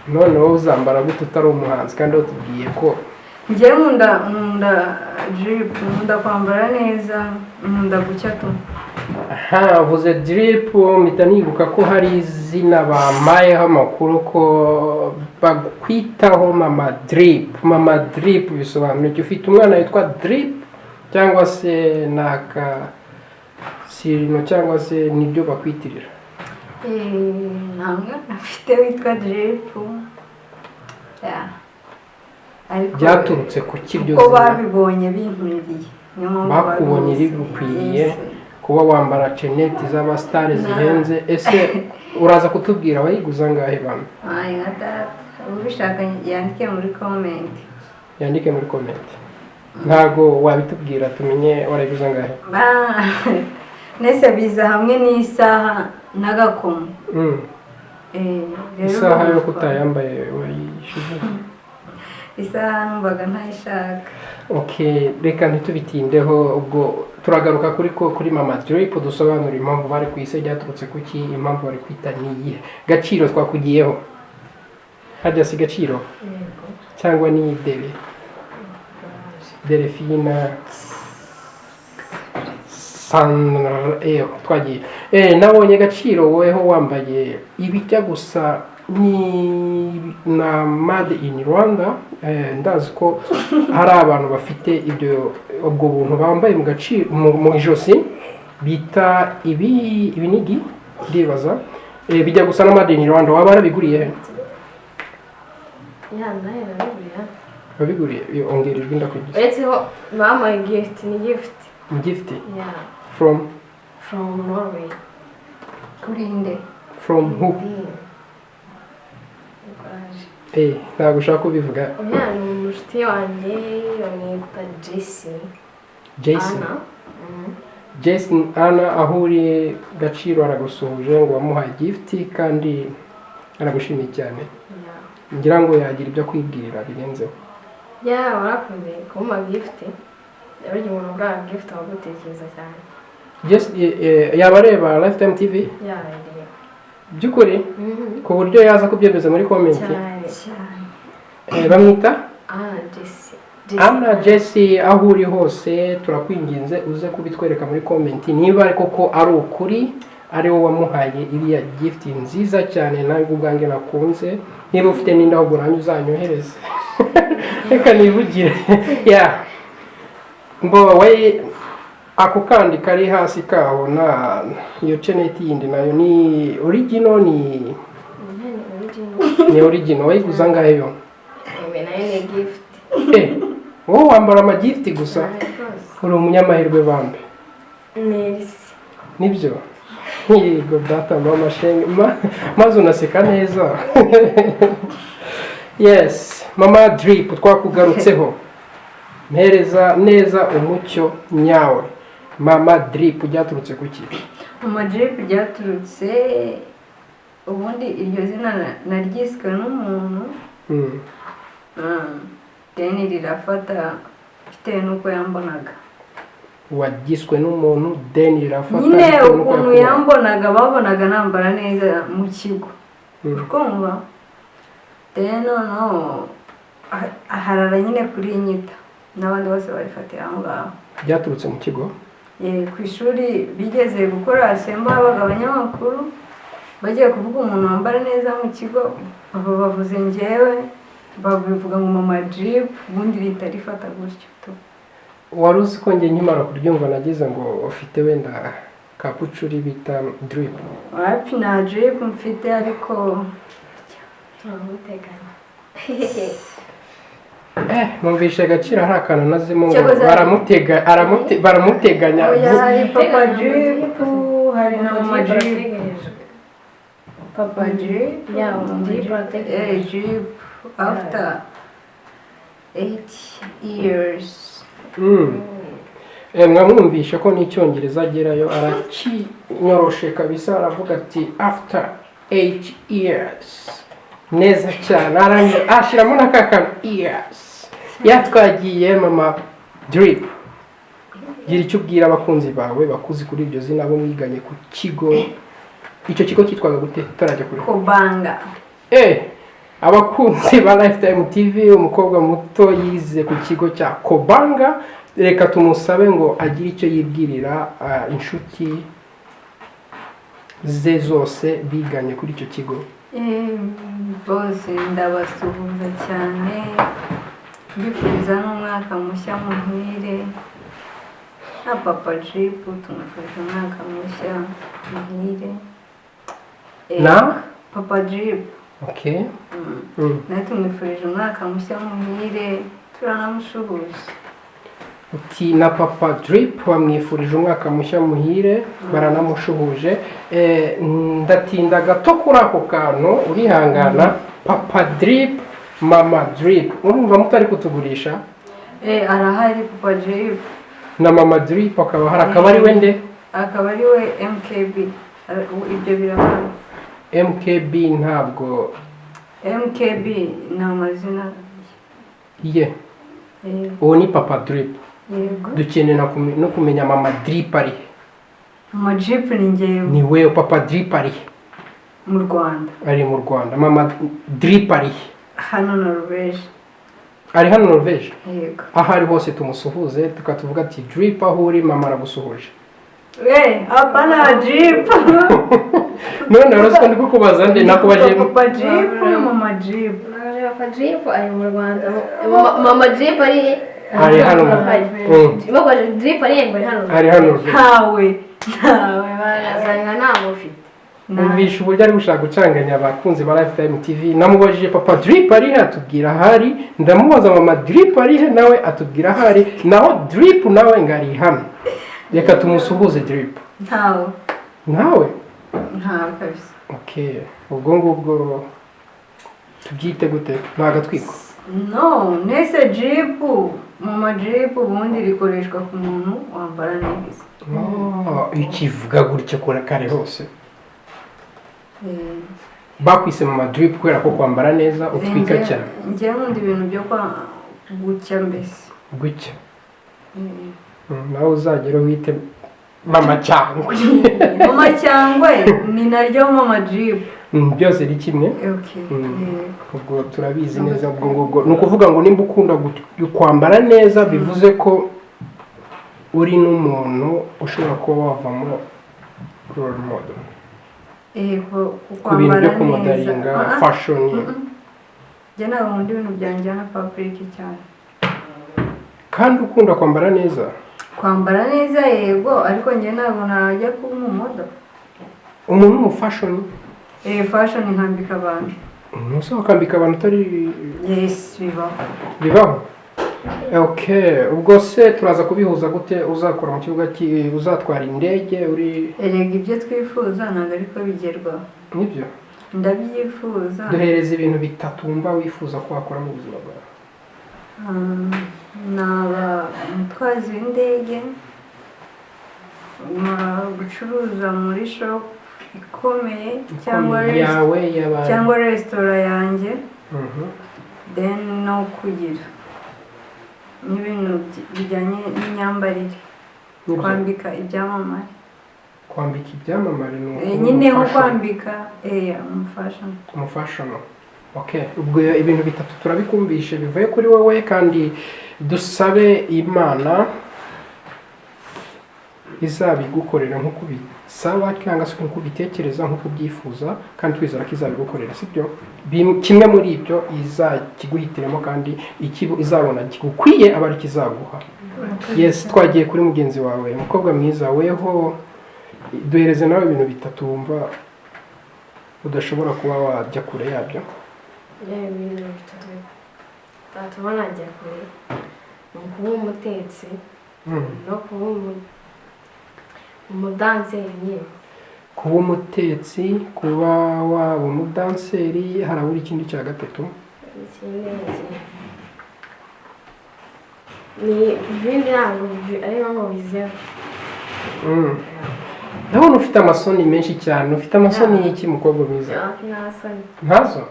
None wowe uzambara gute utari umuhanzi kandi watubwiye ko njyewe nkunda drip, nkunda kwambara neza, nkunda gucya tu. Aha, uvuze drip mpita nibuka ko hari izina bamayeho amakuru ko bakwitaho Mama Drip. Mama Drip bisobanura iki? Ufite umwana witwa Drip cyangwa se naka sirino cyangwa se nibyo bakwitirira? Nta mwana afite witwa Drip. Byaturutse ku kiryo ko babibonye binkwiriye, bakubonye bigukwiriye kuba wambara Chenet z'abastari zihenze. Ese uraza kutubwira wayiguza ngahe bana? ubishaka yandike muri comment. Yandike muri comment. Ntago wabitubwira tumenye warayiguza ngahe? Nese biza hamwe n'isaha n'agakomo. Isaha yo kutayambaye wayishize? Isaha numvaga ntayishaka. Okay, reka ntitubitindeho, ubwo turagaruka kuri Mama Drip dusobanura impamvu bari kwise byaturutse kuki, impamvu bari kwita niye. Gaciro twakugiyeho hajya si Gaciro cyangwa ni Delphine twagiye. Nabonye Gaciro woweho wambaye ibijya gusa ni na Made in Rwanda. Ndazi ko hari abantu bafite ubwo buntu bambaye mu Gaciro mu ijosi bita ibinigi ndibaza, bijya gusa na Made in Rwanda. Waba warabiguriye he? Wabiguriye? Ongerejwe ndakwigize. Etseho mama gift ni gift. Gift? Yeah. From Norway. Kurinde. From who? Ntabwo ushaka kubivuga. Oya, ni umushuti wanjye bamwita Jessie. Jason Anna, aho uri Gaciro aragusuhuje ngo wamuhaye gift kandi aragushimiye cyane. Ngira ngo yagira ibyo kwibwirira birenzeho. Warakoze kumpa gift. Yabaye umuntu bwa gift wagutekereza cyane. Yaba areba Lifetime TV? Byukuri? Ku buryo yaza kubyemeza muri comment. Bamwita Anna Jessie. Aho uri hose turakwinginze uze kubitwereka muri comment niba ariko ko ari ukuri ari wowe wamuhaye iriya gift nziza cyane nawe ubwange nakunze. Niba ufite n'indaho buranye uzanyohereze. Reka nivugire. Mbo wayi ako kandi kari hasi kaho na iyo Chenet yindi nayo ni original ni original. Wayiguza ngahe yo? wowe wambara amagifti gusa uri umunyamahirwe bambe Merci. nibyo yego data mama shenge maze unaseka neza yes mama drip twakugarutseho mpereza neza umucyo nyawe mama drip byaturutse kuki mama drip byaturutse ubundi iryo zina naryiswe n'umuntu deni rirafata bitewe n'uko yambonaga wagiswe n'umuntu deni rirafata nyine ukuntu yambonaga babonaga nambara neza mu kigo ukumva deni no harara nyine kuri nyita n'abandi bose barifatira aho ngaho byaturutse mu kigo ku ishuri bigeze gukora asemba habaga abanyamakuru bagiye kuvuga umuntu wambara neza mu kigo baba bavuze njyewe babivuga ngo mama drip ubundi rihita rifata gutyo wari uzi ko njye nkimara kuryumva nagize ngo ufite wenda kapucuri bita drip wapi nta drip mfite ariko numvishe agaciro hari akantu nazimo ngo Cyakoze- baramuteganya oya hari papa drip hari na mama drip papa drip Yeah, mama drip drip arategereje. drip after 8 years mwamwumvishe ko n'icyongereza agerayo arakinyoroshe kabisa aravuga ati after 8 years neza cyane ashyiramo na kakantu years yatwagiye mama drip gira icyo ubwira abakunzi bawe bakuzi kuri iryo zina bo mwiganye ku kigo icyo kigo cyitwaga gute tutarajya kure Kobanga abakunzi ba Lifetime TV umukobwa muto yize ku kigo cya Kobanga reka tumusabe ngo agire icyo yibwirira inshuti ze zose biganye kuri icyo kigo bose ndabasuhuza cyane mbifuriza n'umwaka mushya muhire na papa drip tumufurije umwaka mushya muhire na papa drip okay nawe tumwifurije umwaka mushya muhire turanamushuhuje uti na papa drip bamwifurije umwaka mushya muhire baranamushuhuje ndatinda gato kuri ako kantu urihangana papa drip mama drip urumva mutari kutugurisha arahari papa drip na mama drip akaba hari akaba ari we nde akaba ari we MKB ibyo birahari MKB ntabwo MKB ni amazina ye uwo ni papa drip yego dukeneye no kumenya mama drip ari mama drip ni njyewe ni we papa drip ari mu Rwanda ari mu Rwanda mama drip ari hano Norvège ari hano Norvège yego aho ari hose tumusuhuze tukatuvuga ati drip aho uri mama aragusuhuje hapana drip none urasiko ndi kukubaza nde nakubaje papa drip mama drip Papa drip ari mu Rwanda mama drip ari hano ibakoje drip ari hano ari hano ntawe asanga ntabwo ufite numvisha uburyo ari gushaka gucanganya abakunzi ba Lifetime TV namubajije papa drip ari atubwira ahari ndamubaza mama drip ari nawe atubwira ahari naho drip nawe ngari hano reka tumusuhuze drip ntawe kabisa okay ubwo ngubwo tubyite gute ntagatwiko no nese drip mama drip ubundi rikoreshwa ku muntu wambara neza ikivuga gutya kora kare hose bakwise mama drip kubera ko kwambara neza utwika cyane njye nkunda ibintu byo gucya mbese gutya nawe uzagera wite mama cyangwe mama cyangwe ni naryo mama drip byose ni kimwe ubwo turabizi neza ubwo ngubwo ni ukuvuga ngo nimba ukunda kwambara neza bivuze ko uri n'umuntu ushobora kuba wavamo role model ku bintu byo kumodaringa fashion njye ntabwo nkunda ibintu byanjyana public cyane kandi ukunda kwambara neza yego ariko njye ntabwo najya kuba umumodo umuntu mu fashion fashion nkambika abantu umusaba ukambika abantu utari yes bibaho Okay, ubwo se turaza kubihuza gute uzakora mu kibuga uzatwara indege uri erega ibyo twifuza ntabwo ariko bigerwaho nibyo ndabyifuza duhereza ibintu bitatu wumva wifuza ko wakora mu buzima bwawe naba umutwazi w'indege gucuruza muri shop ikomeye cyangwa resitora yanjye then no kugira n'ibintu bijyanye n'imyambarire kwambika ibyamamare nyine nko kwambika umufasha okay ubwo ibintu bitatu turabikumvishe bivuye kuri wowe kandi dusabe Imana izabigukorera nk'uko bisaba cyangwa se nk'uko ubitekereza nk'uko ubyifuza kandi twizera ko izabigukorera sibyo kimwe muri ibyo izakiguhitiramo kandi izabona gukwiye aba ari kizaguha yes twagiye kuri mugenzi wawe umukobwa mwiza weho duhereze nawe ibintu bitatu wumva udashobora kuba wajya kure yabyo ibintu bitatu tatuma najya kure ni ukuba umutetsi no kuba umudanseri nyine kuba umutetsi kuba waba umudanseri harabura ikindi cya gatatu ni ibindi ntabwo ari ngo bizeho ndabona ufite amasoni menshi cyane ufite amasoni y'iki mukobwa mwiza ntazo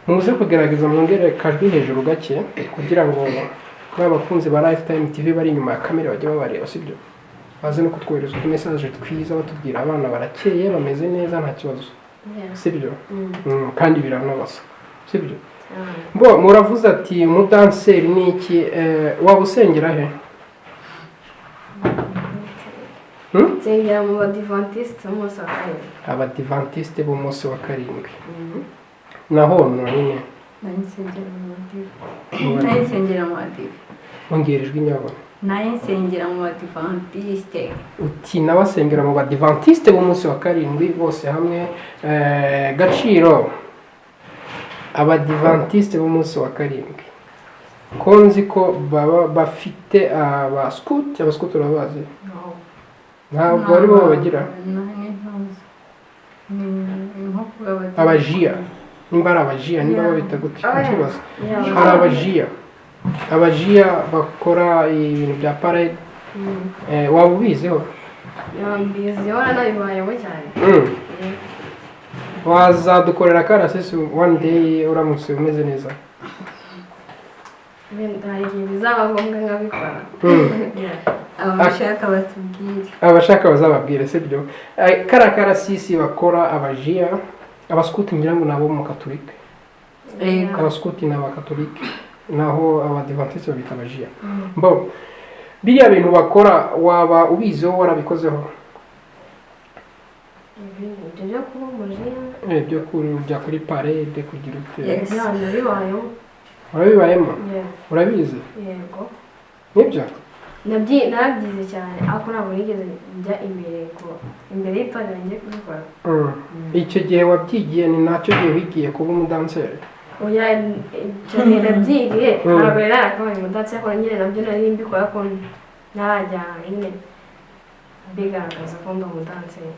muze kugerageza mwongere kajwi hejuru gake kugira ngo n'abakunzi ba Lifetime TV bari inyuma ya kamera bajye babareba sibyo baze no kutwohereza utumesaje twiza batubwira abana barakeye bameze neza nta kibazo sibyo kandi biranabasa sibyo mbo muravuze ati umudanseri ni iki waba usengera he nsengera mu badivantiste b'umunsi wa karindwi abadivantiste b'umunsi wa karindwi naho none nayisengera mu badive ongerejwe inyabona nayisengera mu badivantiste uti nabasengera mu badivantiste b'umunsi wa karindwi bose hamwe Gaciro abadivantiste b'umunsi wa karindwi ko nzi ko baba bafite abaskuti urabazi ntabwo ari bo bagira abajiya nimba ari abajiya nimba babita gutya ikibazo hari abajiya bakora ibintu bya parade waba ubiziho mbiziho nabibayemo cyane wazadukorera karasisi one day uramutse umeze neza hari igihe bizaba ngombwa nkabikora abashaka batubwire abashaka bazababwire sibyo kara karasisi bakora abajiya abaskuti ngira ngo nabo mu katolika abaskuti n'abakatolika naho abadivantiste babita abajiya mbo biriya bintu bakora waba ubiziho warabikozeho ibyo kuba umujiya byo kujya kuri parade kugira ute urabibayemo urabizi yego nibyo nabyize cyane ariko ntabwo nigeze njya imbere y'itorero ngiye kubikora icyo gihe wabyigiye ni nacyo gihe wigiye kuba umudanseri oya icyo gihe nabyigiye ntabwo rero arakabaye umudanseri ariko nyine nabyo nari mbikora ko ntarajya nyine bigaragaza ko ndi umudanseri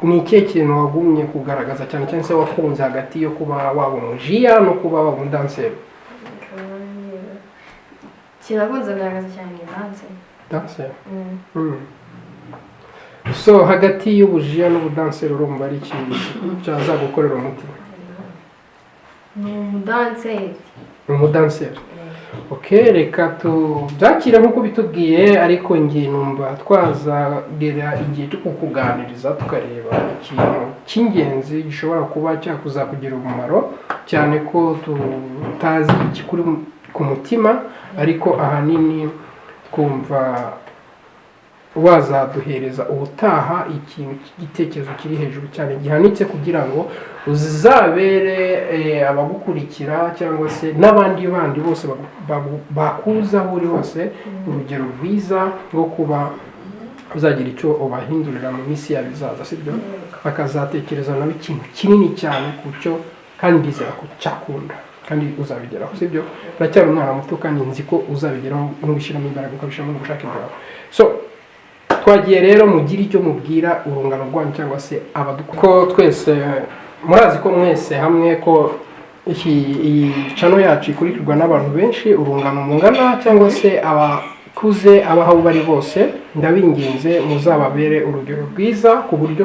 ni ikihe kintu wagumye kugaragaza cyane cyane se wakunze hagati yo kuba waba umujiya no kuba waba umudanseri kirakunze kugaragaza cyane danseri so hagati y'ubujiya n'ubudanseri urumva ari ikintu cyazagukorera umutima ni umudanseri okay reka tubyakire nk'uko bitubwiye ariko njye numva twazagera igihe cyo kukuganiriza tukareba ikintu cy'ingenzi gishobora kuba cyakuzakugira umumaro cyane ko tutazi ikikuri ku mutima ariko ahanini twumva wazaduhereza ubutaha ikintu cy'igitekerezo kiri hejuru cyane gihanitse kugira ngo uzabere abagukurikira cyangwa se n'abandi bandi bose bakuza aho uri hose urugero rwiza rwo kuba uzagira icyo ubahindurira mu minsi yabo izaza sibyo bakazatekereza nabo ikintu kinini cyane ku cyo kandi bizera ko cyakunda kandi uzabigeraho sibyo uracyari umwana muto kandi nzi ko uzabigeraho n'ubishyiramo imbaraga ukabishyiramo n'ubushake bwawe so twagiye rero mugira icyo mubwira urungano rwanyu cyangwa se ko twese murazi ko mwese hamwe ko iyi channel yacu ikurikirwa n'abantu benshi urungano mungana cyangwa se abakuze abaho bari bose ndabinginze muzababere urugero rwiza ku buryo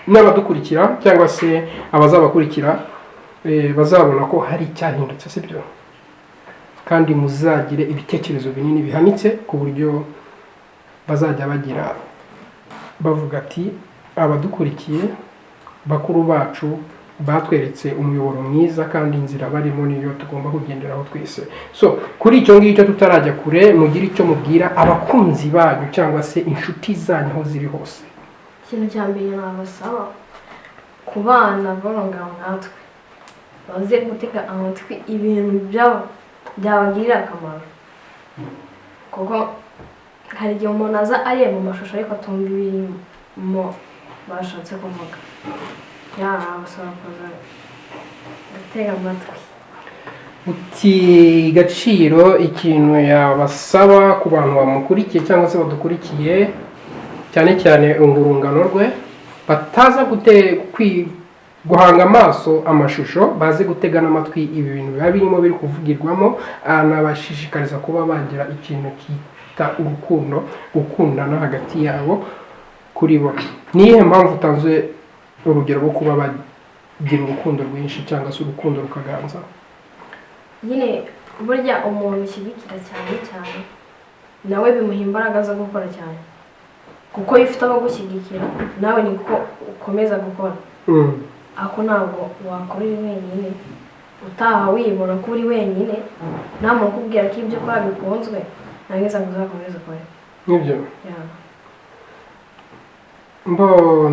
n'abadukurikira cyangwa se abazabakurikira bazabona ko hari icyahindutse sibyo kandi muzagire ibitekerezo binini bihanitse ku buryo bazajya bagira bavuga ati abadukurikiye bakuru bacu batweretse umuyoboro mwiza kandi inzira barimo niyo tugomba kugenderaho twese so kuri icyo ngicyo tutarajya kure mugira icyo mubwira abakunzi banyu cyangwa se inshuti zanyu aho ziri hose ikintu cya mbere nabasaba ku bana b'urungano natwe baze gutega amatwi ibintu byabagirira akamaro kuko hari igihe umuntu aza areba mu mashusho ariko atumva ibirimo bashatse kuvuga basaba kuza gutega amatwi uti gaciro ikintu yabasaba ku bantu bamukurikiye cyangwa se badukurikiye cyane cyane urungano rwe bataza guhanga amaso amashusho baze gutega n'amatwi ibi bintu biba birimo biri kuvugirwamo anabashishikariza kuba bagira ikintu kita urukundo gukundana hagati yabo kuri bo niyo mpamvu utanze urugero rwo kuba bagira urukundo rwinshi cyangwa se urukundo rukaganza nyine burya umuntu ushyigikira cyane nawe bimuha imbaraga zo gukora cyane kuko iyo ufite abagushyigikira nawe niko ukomeza gukora ako ntabwo wakora uri wenyine utaha wibona ko uri wenyine nta muntu ukubwira ko ibyo ukora bikunzwe ntabwo ngo uzakomeze ukore nibyo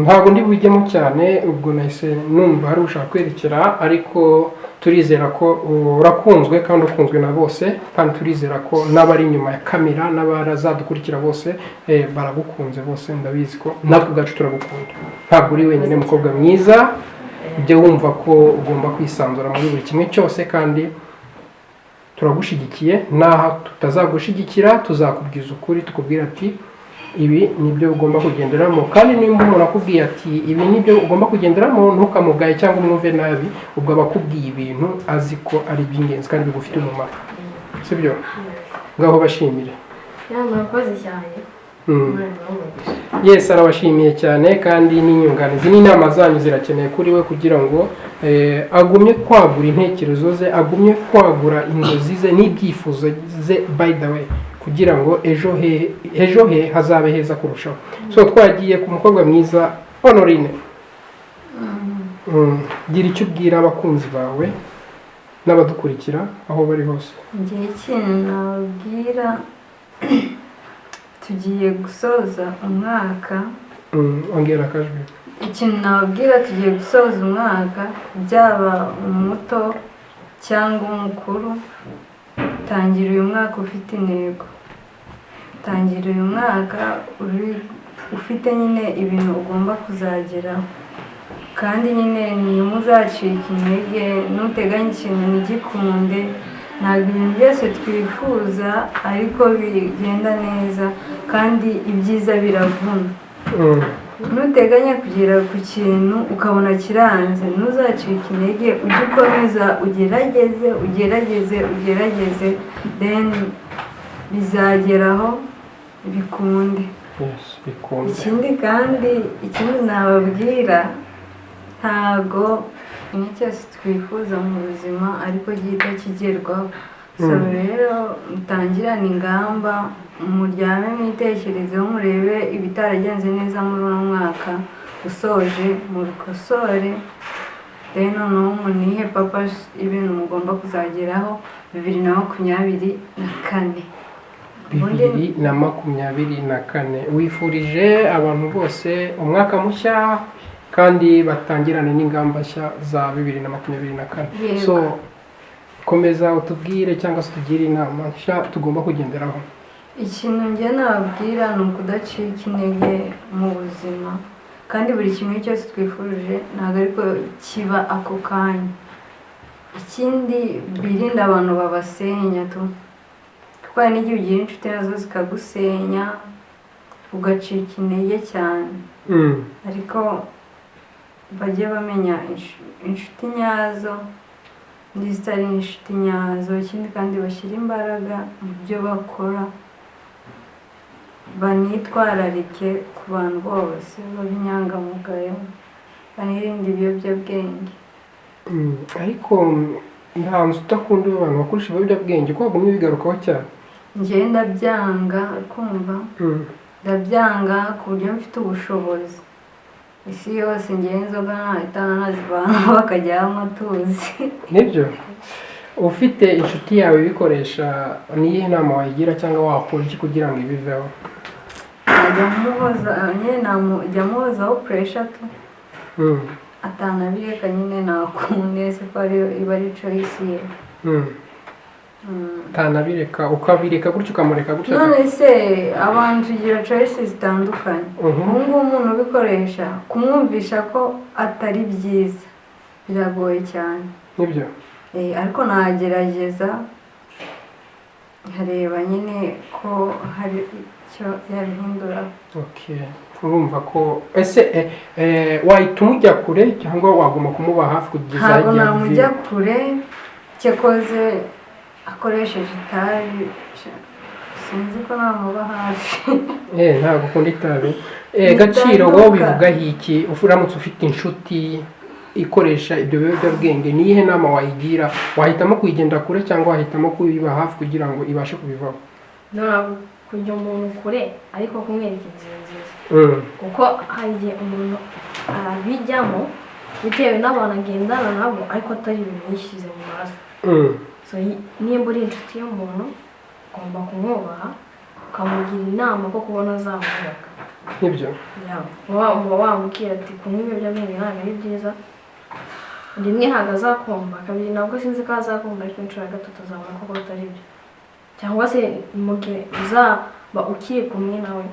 ntabwo ndi bujyemo cyane ubwo nahise numva hari ushaka kwerekera ariko turizera ko urakunzwe kandi ukunzwe na bose kandi turizera ko n'abari inyuma ya kamera n'abarazadukurikira bose baragukunze bose ndabizi ko natwe ubwacu turagukunda ntabwo uri wenyine mukobwa mwiza ujye wumva ko ugomba kwisanzura muri buri kimwe cyose kandi turagushyigikiye naho tutazagushyigikira tuzakubwiza ukuri tukubwira ati ibi nibyo ugomba kugenderamo kandi nimba umuntu akubwiye ati ibi nibyo ugomba kugenderamo ntukamugaye cyangwa umwumve nabi ubwo aba akubwiye ibintu azi ko ari iby'ingenzi kandi bigufite umumaro sibyo ngaho bashimire murakoze cyane yes arabashimiye cyane kandi n'inyunganizi n'inama zanyu zirakeneye kuri we kugira ngo agumye kwagura intekerezo ze agumye kwagura inzozi ze n'ibyifuzo ze by the way kugira ngo ejo he hazabe heza kurushaho so twagiye ku mukobwa mwiza Honorine gira icyo ubwira abakunzi bawe n'abadukurikira aho bari hose ngiye ikintu nababwira tugiye gusoza umwaka ongera akajwi ikintu nababwira tugiye gusoza umwaka byaba umuto cyangwa umukuru tangira uyu mwaka ufite intego tangira uyu mwaka ufite nyine ibintu ugomba kuzageraho kandi nyine ntimuzacike intege nuteganya ikintu ntigikunde ntabwo ibintu byose twifuza ariko bigenda neza kandi ibyiza biravuna nuteganya kugera ku kintu ukabona kiranze ntuzacike intege ujye ukomeza ugerageze then bizageraho bikunde ikindi kandi ikindi nababwira ntago ikintu cyose twifuza mu buzima ariko gihita kigerwaho so rero mutangirane ingamba muryame mwitekerezeho murebe ibitaragenze neza muri uno mwaka usoje mubikosore rero noneho munihe papa ibintu mugomba kuzageraho 2024 wifurije abantu bose umwaka mushya kandi batangirane n'ingamba nshya za 2024 so komeza utubwire cyangwa se tugire inama nshya tugomba kugenderaho ikintu njye nababwira ni ukudacika intege mu buzima kandi buri kimwe cyose twifurije ntabwo ariko kiba ako kanya ikindi birinda abantu babasenya tu kuko hari n'igihe ugira inshuti nazo zikagusenya ugacika intege cyane ariko bajye bamenya inshuti nyazo n'izitari inshuti nyazo ikindi kandi bashyira imbaraga mu byo bakora banitwararike ku bantu bose b'inyangamugayo banirinde ibiyobyabwenge ariko nta nzu udakunda abantu bakoresha ibiyobyabwenge kuko bagumye bigarukaho cyane njyewe ndabyanga kumva ndabyanga ku buryo mfite ubushobozi isi yose ngewe inzoga nahita nazivana bakajya amatuzi nibyo ufite inshuti yawe ibikoresha niyihe nama wayigira cyangwa wakora iki kugira ngo ibiveho jya muhozaho puresha tu atanabireka nyine nakunde se ko iba ari choice ye atanabireka ukabireka gutyo ukamureka gutyo none se abantu tugira choice zitandukanye ubu ngubu umuntu ubikoresha kumwumvisha ko atari byiza biragoye cyane nibyo ariko nagerageza nkareba nyine ko hari icyo yabihindura urumva ko ese wahita umujya kure cyangwa wagomba kumuba hafi kugeza ntabwo namujya kure cyakoze akoresheje itabi sinzi ko namuba hafi ntabwo ukunda itabi Gaciro wowe bivugaho iki uramutse ufite inshuti ikoresha ibyo biyobyabwenge niyihe nama wayigira wahitamo kuyigenda kure cyangwa wahitamo kuyiba hafi kugira ngo ibashe kubivaho ntabwo kujya umuntu kure ariko kumwereka inzira nziza kuko hari igihe umuntu abijyamo bitewe n'abantu agendana nabo ariko atari ibintu yishyize mu maraso nimba uri inshuti y'umuntu ugomba kumwubaha ukamugira inama ko kubona azamubaka nibyo uba wamubwira ati kunywa ibiyobyabwenge ntabwo ari byiza rimwe ntabwo azakumva kabiri ntabwo sinzi ko azakumva ariko inshuro ya gatatu azabona ko atari byo cyangwa se mu gihe uzaba ukiri kumwe nawe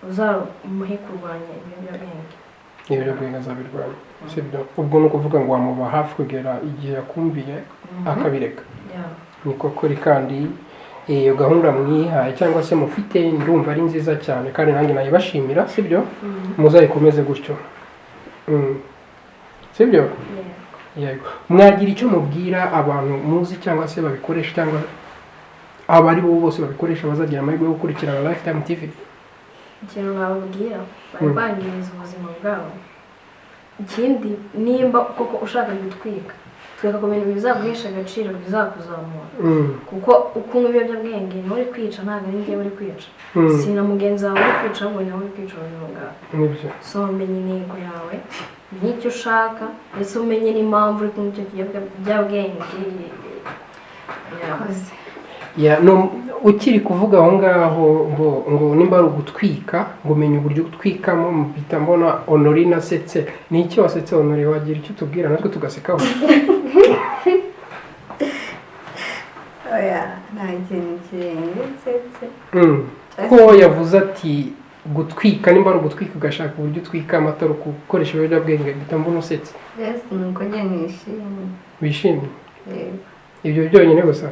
uzamuhe kurwanya ibiyobyabwenge azabirwanya sibyo ubwo ni ukuvuga ngo wamuba hafi kugera igihe yakumviye akabireka niko kuri kandi iyo gahunda mwihaye cyangwa se mufite ndumva ari nziza cyane kandi nanjye nayibashimira sibyo muzayikomeze gutyo sibyo mwagira icyo mubwira abantu muzi cyangwa se babikoresha cyangwa abari bo bose babikoresha bazagira amahirwe yo gukurikirana Lifetime TV ikintu nababwira bari bangiriza ubuzima bwabo ikindi nimba koko ushaka gutwika tweka ku bintu bizaguhesha agaciro bizakuzamura kuko ukunywa ibiyobyabwenge niwe uri kwica ntabwo ari njyewe uri kwica si na mugenzi wawe uri kwica ahubwo niwe uri kwica ubuzima bwawe so menye intego yawe menye icyo ushaka ndetse umenye n'impamvu uri kunywa icyo kiyobyabwenge ukiri kuvuga aho ngaho ngo nimba ari ugutwika ngo umenye uburyo utwikamo mpita mbona Honorine asetse ni iki wasetse Honorine wagira icyo tubwira natwe tugasekaho nta kintu kirengetse ko yavuze ati gutwika nimba ari ugutwika ugashaka uburyo utwikamo atari ugukoresha ibiyobyabwenge mpita mbona usetse nuko njye nishimye wishimye ibyo byonyine gusa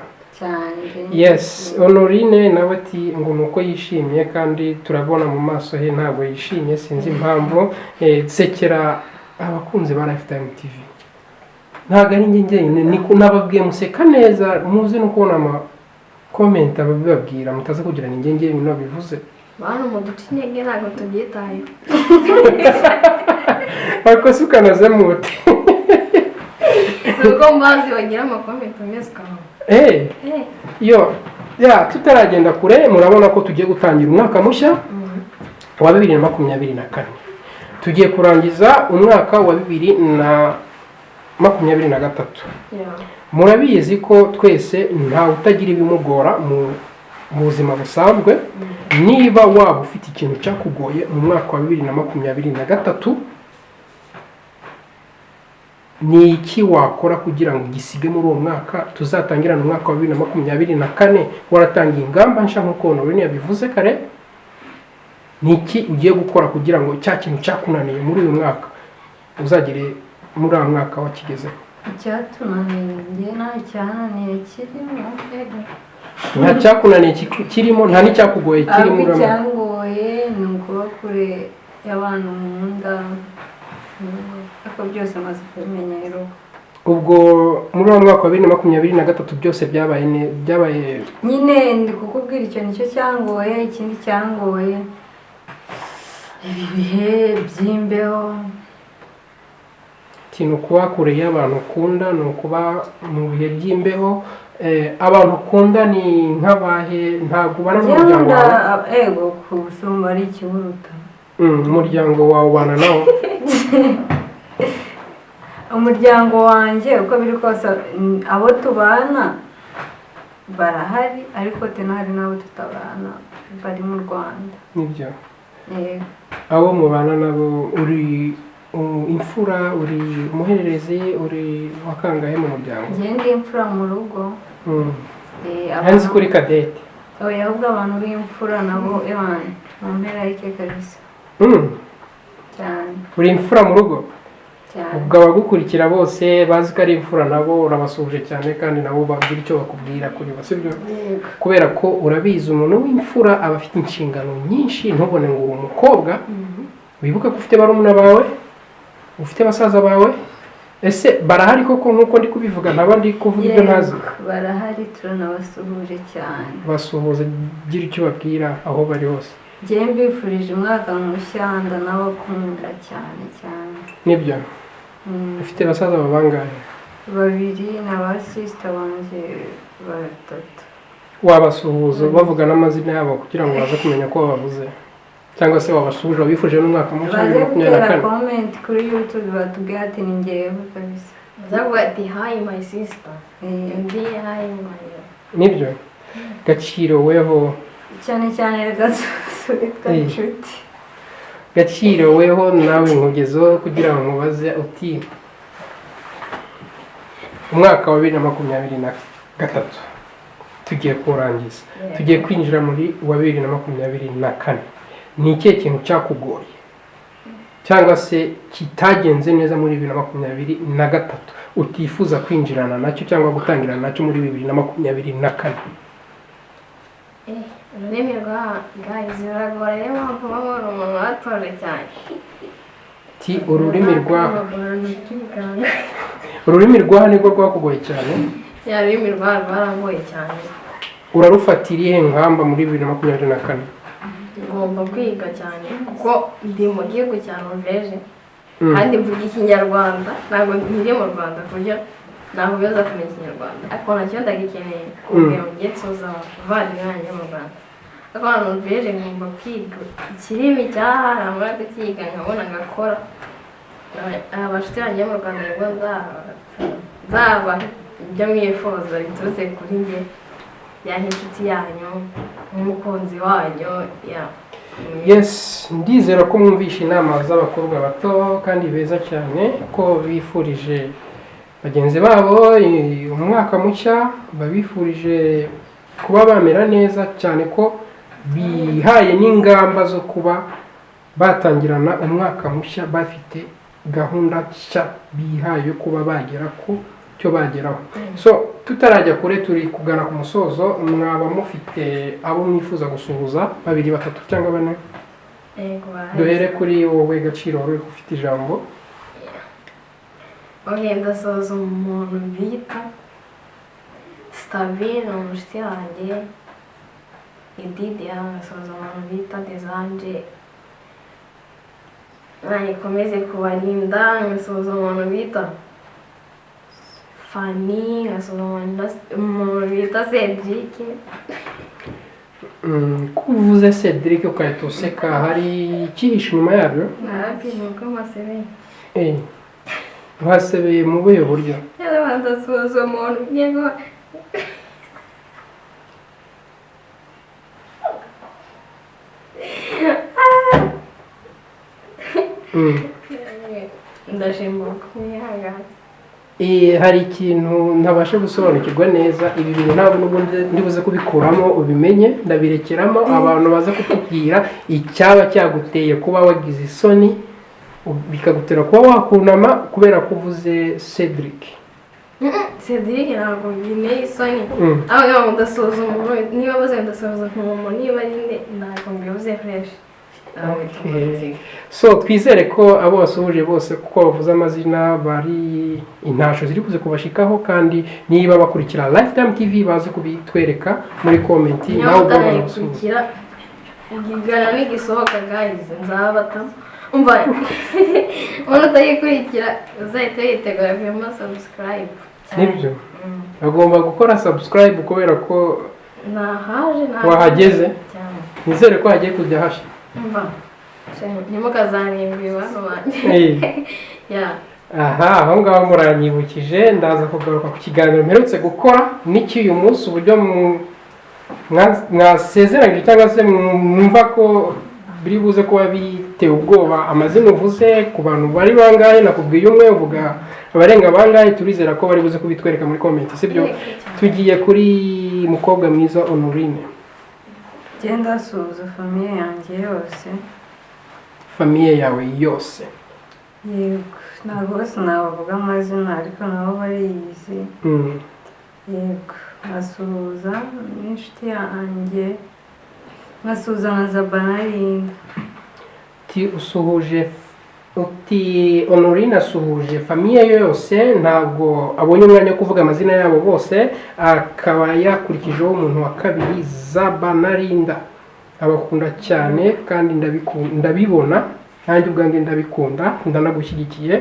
yes Honorine nawe ati ngo nuko yishimye kandi turabona mu maso he ntabwo yishimye sinzi impamvu sekera abakunzi ba Lifetime TV ntabwo ari njyenyine niko nababwiye museka neza muzi no kubona ama comment ababibabwira mutaza kugira ni njyenyine nabivuze bantu mu duti intege ntabwo tubyitaye ariko se ukanazamute nuko mbazi bagira amakomenti meza ukabona tutaragenda kure murabona ko tugiye gutangira umwaka mushya wa 2024 tugiye kurangiza umwaka wa 2023 murabizi ko twese nta utagira ibimugora mu buzima busanzwe niba waba ufite ikintu cyakugoye mu mwaka wa 2023 ni iki wakora kugira ngo gisige muri uwo mwaka tuzatangirana umwaka wa 2024 waratangiye ingamba nshya nk'uko Honorine yabivuze kare ni iki ugiye gukora kugira ngo cya kintu cyakunaniye muri uyu mwaka uzagire muri uwo mwaka wakigezeho icyatunaniye njye nta cyananiye kirimo nta cyakunaniye kirimo nta n'icyakugoye kirimo ahubwo urabona icyangoye ni ukuba kure y'abantu nkunda ariko byose amaze kubimenya rero ubwo muri uwo mwaka wa 2023 byose byabaye nyine ndi kukubwira icyo nicyo cyangoye ikindi cyangoye ibi bihe by'imbeho ni ukuba kure y'abantu ukunda ni ukuba mu bihe by'imbeho abantu ukunda ni nk'abahe ntabwo ubana n'umuryango wawe ego kusumba ari ikiburuta umuryango wawe ubana nawo umuryango wanjye uko biri kose abo tubana barahari ariko hari n'abo tutabana bari mu Rwanda nibyo abo mubana nabo uri imfura uri umuhererezi uri wakangahe mu muryango njye ndi imfura mu rugo hanze kuri Cadette ahubwo abantu b'imfura nabo mu mpera y'ike kabisa cyane uri imfura mu rugo ubwo abagukurikira bose bazi ko ari imfura nabo urabasuhuje cyane kandi nabo babwira icyo bakubwira kuri bo sibyo kubera ko urabizi umuntu w'imfura aba afite inshingano nyinshi ntubone ngo uri umukobwa wibuka ko ufite barumuna bawe ufite basaza bawe ese barahari koko nk'uko ndi kubivuga ntaba ndi kuvuga ibyo ntazi barahari turanabasuhuje cyane basuhuze gira icyo babwira aho bari hose njye mbifurije umwaka mushya ndanabakunda cyane cyane nibyo ufite basaza babangahe 2 na ba sister banjye 3 wabasuhuza bavuga n'amazina yabo kugira ngo baze kumenya ko babavuze cyangwa se wabasuhuje wabifuje n'umwaka mushya baze gutera comment kuri YouTube batubwira ati ni njyewe kabisa bazavuga ati hi my sister ndi hi my nibyo Gaciro weho cyane cyane reka inshuti Gaciro weho nawe nkugezeho kugira ngo mubaze uti umwaka wa 2023 tugiye kurangiza tugiye kwinjira muri wa 2024 ni ikihe kintu cyakugoye cyangwa se kitagenze neza muri 2023 utifuza kwinjirana nacyo cyangwa gutangirana nacyo muri 2024 ururimi guys biragora rero mpamvu babona umuntu watoje cyane ururimi rwa nirwo rwakugoye cyane ururimi rwarangoye cyane urarufatiriye nkamba muri 2024 ngomba kwiga cyane kuko ndi mu gihugu cya Norvège kandi mvuga ikinyarwanda ntabwo nkiri mu Rwanda kuburyo ntabwo biza kumenya ikinyarwanda ariko nacyo ndagikeneye kugira ngo njye nsoza abavandimwe banjye mu Rwanda ariko hano Norvège ngomba kwiga ikirimi cyaharamura kukiga nkabona ngakora abashuti banjye mu Rwanda nibwo nzaba ibyo mwifuza biturutse kuri njye yaha inshuti yanyu nk'umukunzi wanyu yes ndizera ko mwumvishe inama z'abakobwa bato kandi beza cyane ko bifurije bagenzi babo umwaka mushya babifurije kuba bamera neza cyane ko bihaye n'ingamba zo kuba batangirana umwaka mushya bafite gahunda nshya bihaye yo kuba bagera ku cyo bageraho so tutarajya kure turi kugana ku musozo mwaba mufite abo mwifuza gusuhuza 2 3 cyangwa 4 duhere kuri wowe Gaciro wari ufite ijambo ndasoza umuntu bita Stabile umushyitsi wanjye Edidia ngasoza umuntu bita Desanje ikomeze kubarinda ngasoza umuntu bita Fanny ngasoza umuntu bita Cedric kuvuze Cedric ukahita useka hari ikihishe inyuma yabyo nuko masebeye basebeye mu buhe buryo ndasoza umuntu yego ndashimbuka mwihangane hari ikintu ntabasha gusobanukirwa neza ibi bintu ntabwo n'ubundi ndibuze kubikuramo ubimenye ndabirekeramo abantu baza kutubwira icyaba cyaguteye kuba wagize isoni bikagutera kuba wakunama kubera ko uvuze Cedric Cedric ntabwo binteye isoni aho ngaho ndasuhuza umuntu niba baze ndasuhuza umuntu niba nyine ntabwo mbibuze fresh. So twizere ko abo basuhuje bose kuko bavuze amazina bari intasho ziri kuze kubashikaho kandi niba bakurikira Lifetime TV baze kubitwereka muri comment nawe utanayikurikira igana n'igisohoka guys nzabata umva umuntu utayikurikira uzahita yitegura kuyama subscribe nibyo agomba gukora subscribe kubera ko wahageze nizere ko hagiye kujya hasha ntimukazanimbwe bano banjye aha aho ngaho muranyibukije ndaza kugaruka ku kiganiro mperutse gukora n'icy'uyu munsi uburyo mwasezeranyije cyangwa se mwumva ko biri buze kuba biteye ubwoba amazina uvuze ku bantu bari bangahe nakubwiye umwe uvuga abarenga bangahe turizera ko bari buze kubitwereka muri comment sibyo tugiye kuri mukobwa mwiza Honorine genda suza famiye yanjye yose famiye yawe yose yego ntabwo bose nabavuga amazina ariko nabo bariyizi yego nkasuhuza n'inshuti yanjye nkasuhuza na Zabanarinda usuhuje uti Honorine asuhuje famiye yose ntabwo abonye umwanya wo kuvuga amazina yabo bose akaba yakurikijeho umuntu wa kabiri Zabanarinda abakunda cyane kandi ndabibona nanjye ubwanjye ndabikunda ndanagushyigikiye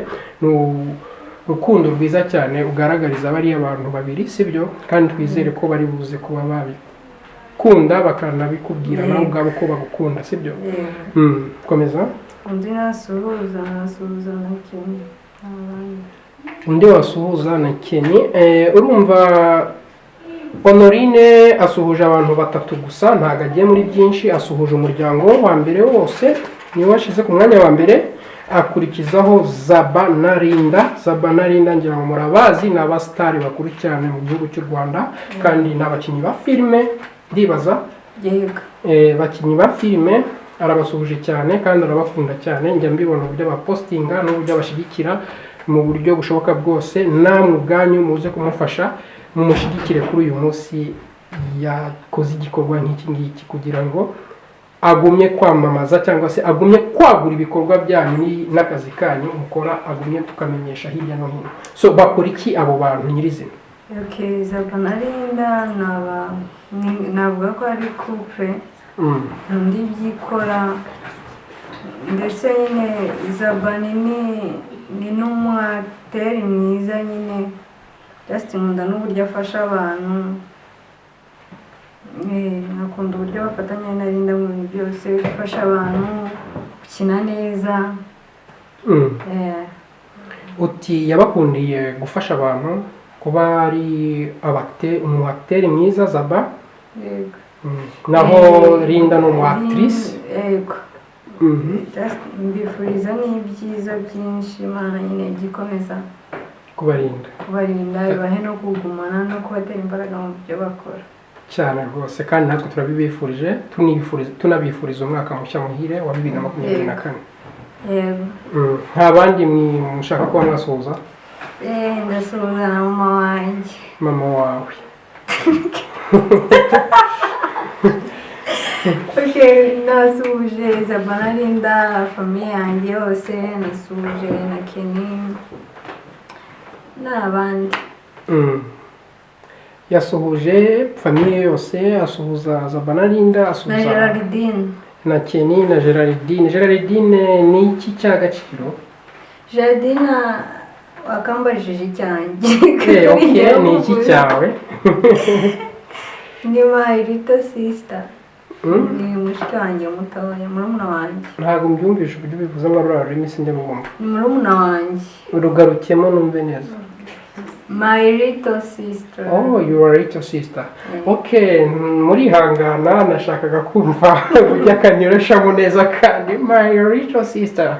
urukundo rwiza cyane ugaragariza bariya abantu babiri sibyo kandi twizere ko bari buze kuba babikunda bakanabikubwira nawe ubwabo ko bagukunda sibyo komeza undi nasuhuza na Kenny undi wasuhuza na Kenny urumva Honorine asuhuje abantu batatu gusa ntago agiye muri byinshi asuhuje umuryango wa mbere wose niwe washize ku mwanya wa mbere akurikizaho Zabanarinda ngira ngo murabazi ni abasitari bakuru cyane mu gihugu cy'u Rwanda kandi n'abakinnyi ba filime ndibaza bakinnyi ba filime arabasuhuje cyane kandi arabakunda cyane njya mbibona uburyo bapostinga n'uburyo abashyigikira mu buryo bushoboka bwose namwe ubwanyu muze kumufasha mumushyigikire kuri uyu munsi yakoze igikorwa nk'iki ngiki kugira ngo agumye kwamamaza cyangwa se agumye kwagura ibikorwa byanyu n'akazi kanyu mukora agumye tukamenyesha hirya no hino so bakora iki abo bantu nyirizina Zabanarinda navuga ko ari couple undi byikora ndetse nyine Zabani ni n'umwateri mwiza nyine just nkunda n'uburyo afasha abantu nakunda uburyo bafatanya na Rinda mu bintu byose gufasha abantu gukina neza uti yabakundiye gufasha abantu kuba ari umwateri mwiza Zaba yego naho Rinda ni umwactrice yego mbifuriza n'ibyiza byinshi Imana nyine igikomeza kubarinda ibahe no kugumana no kubatera imbaraga mu byo bakora cyane rwose kandi natwe turabibifurije tunabifuriza umwaka mushya muhire wa 2024 yego nta bandi mushaka kuba mwasuhuza ndasuhuza na mama wawe nasuhuje Zabanarinda famiye yanjye yose nasuhuje na Kenny n'abandi yasuhuje famiye yose asuhuza Zabanarinda asuhuza na Geraldine na Kenny na Geraldine ni iki cy'agaciro Geraldine wakambarishije icyanjye ni iki cyawe ni my little sister ni mushiki wanjye mutoya murumuna wanjye ntabwo mbyumvisha uburyo bivuze ngo rurara rurimi sinde mugomba ni murumuna wanjye urugarukemo numve neza my little sister your little sister okay murihangana nashakaga kumva uburyo akanyoreshamo neza kandi my little sister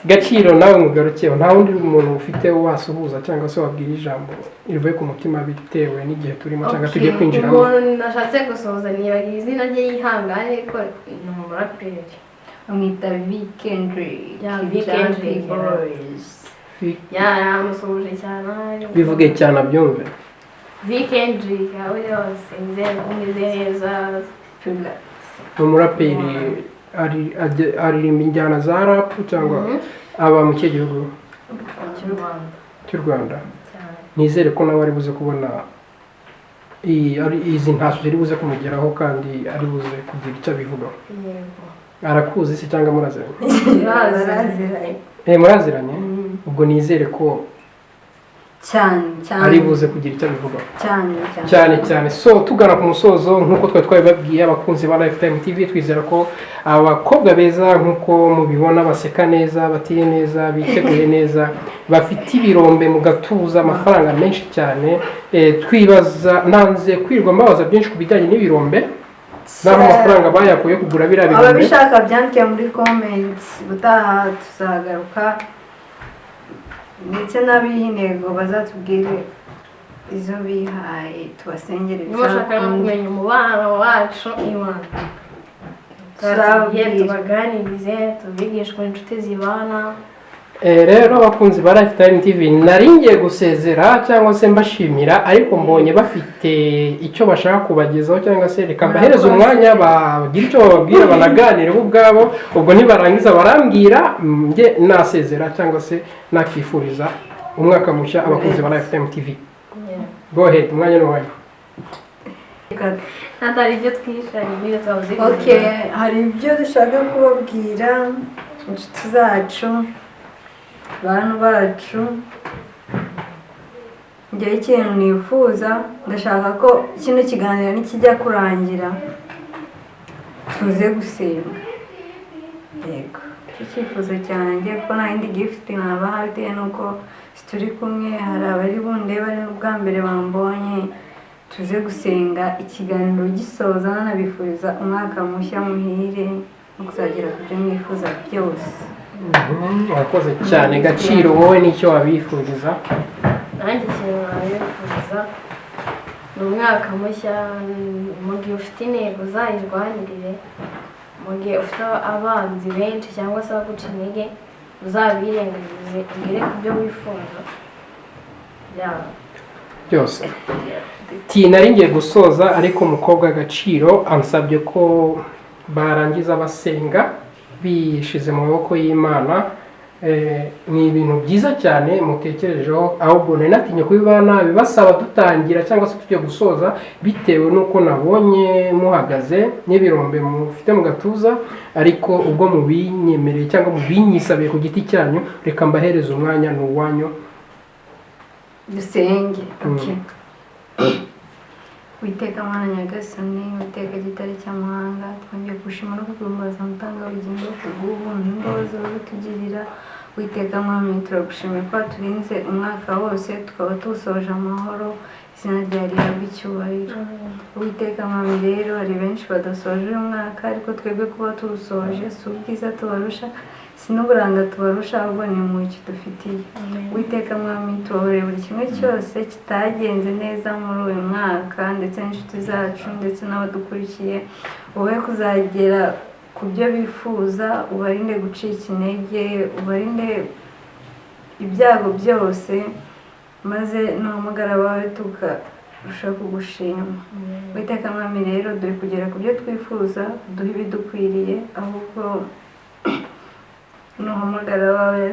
Gaciro nawe mugarukeho nta wundi muntu ufite wasuhuza cyangwa se wabwira ijambo rivuye ku mutima bitewe n'igihe turimo cyangwa tugiye kwinjiramo umuntu nashatse gusohoza nibagira izina rye yihangane ariko ni umuraperi amwita Vikendri Vikendri Boys yamusuhuje cyane bivuge cyane abyumve. Vikendrick aho yose nzere umeze neza Ni umuraperi aririmba injyana za rap cyangwa aba mu kihe gihugu cy'u Rwanda? Nizere ko nawe ari buze kubona izi ntashyo ziri buze kumugeraho kandi ari buze kugira icyo abivugaho. Arakuzi se cyangwa muraziranye? Muraziranye? Ubwo nizere ko ari buze kugira icyo abivugaho cyane. So tugana ku musozo nk'uko twari twabibabwiye abakunzi ba Lifetime TV, twizera ko abakobwa beza nk'uko mubibona baseka neza, batiye neza, biteguye neza, bafite ibirombe mu gatuza, amafaranga menshi cyane. Twibaza nanze kwirwa mbabaza byinshi ku bijyanye n'ibirombe n'aho amafaranga bayakuye kugura biriya birombe. Ababishaka byandike muri comments, butaha tuzagaruka ndetse n'abiha intego bazatubwire izo bihaye tubasengere. Nimushaka kumenya umubano wacu Imana tubaganirize, tubigishwe inshuti zibana. Rero abakunzi ba Lifetime TV nari ngiye gusezera cyangwa se mbashimira, ariko mbonye bafite icyo bashaka kubagezaho cyangwa se reka mbahereza umwanya bagira icyo bababwira banaganire bo ubwabo, ubwo nibarangiza barambwira njye nasezera cyangwa se nakifuriza umwaka mushya abakunzi ba Lifetime TV. Go ahead, umwanya ni wawe. Natari ibyo twishanye twavuze. Hari ibyo dushaka kubabwira inshuti zacu, bantu bacu. Njye ikintu nifuza, ndashaka ko kino kiganiro nikijya kurangira tuze gusenga. Yego, icyifuzo cyanjye ko nta yindi gift nabaha bitewe nuko turi kumwe, hari abari bundeba ari n'ubwa mbere bambonye. Tuze gusenga ikiganiro gisoza, nanabifuriza umwaka mushya muhire no kuzagera ku byo mwifuza byose. Wakoze cyane. Gaciro, wowe nicyo wabifuriza? Nanjye ikintu nabifuriza ni umwaka mushya, mu gihe ufite intego uzayirwanirire, mu gihe ufite abanzi benshi cyangwa se abaguca intege uzabirengagize ugere ku byo wifuza byose. Nari ngiye gusoza ariko umukobwa Gaciro ansabye ko barangiza basenga bishize mu maboko y'Imana. Ni ibintu byiza cyane mutekerejeho, ahubwo nari natinye kubibana bibasaba dutangira cyangwa se tujye gusoza bitewe nuko nabonye muhagaze n'ibirombe mufite mu gatuza, ariko ubwo mubinyemereye cyangwa mubinyisabiye ku giti cyanyu, reka mbahereze umwanya ni uwanyu. Dusenge. Witeka Mana Nyagasani, Witeka gitare cy'amahanga, twongeye gushima no kuguhimbaza mutanga ubugingo kubw'ubuntu n'imbabazi batugirira. Witeka Mwami, turagushimiye ko waturinze umwaka wose tukaba tuwusoje amahoro, izina ryawe rihabwe icyubahiro. Witeka Mwami, rero hari benshi badasoje uyu mwaka, ariko twebwe kuba tuwusoje si ubwiza tubarusha, si n'uburanga tubarusha, ahubwo ni impuhwe kidufitiye. Witeka Mwami, tubabarire buri kimwe cyose kitagenze neza muri uyu mwaka, ndetse n'inshuti zacu ndetse n'abadukurikiye, wowe kuzagera ku byo bifuza, ubarinde gucika intege, ubarinde ibyago byose, maze n'umuhamagara wawe tukarushaho kugushima. Witeka Mwami, rero dore kugera ku byo twifuza, duhe ibidukwiriye, ahubwo n'umuhamagara wawe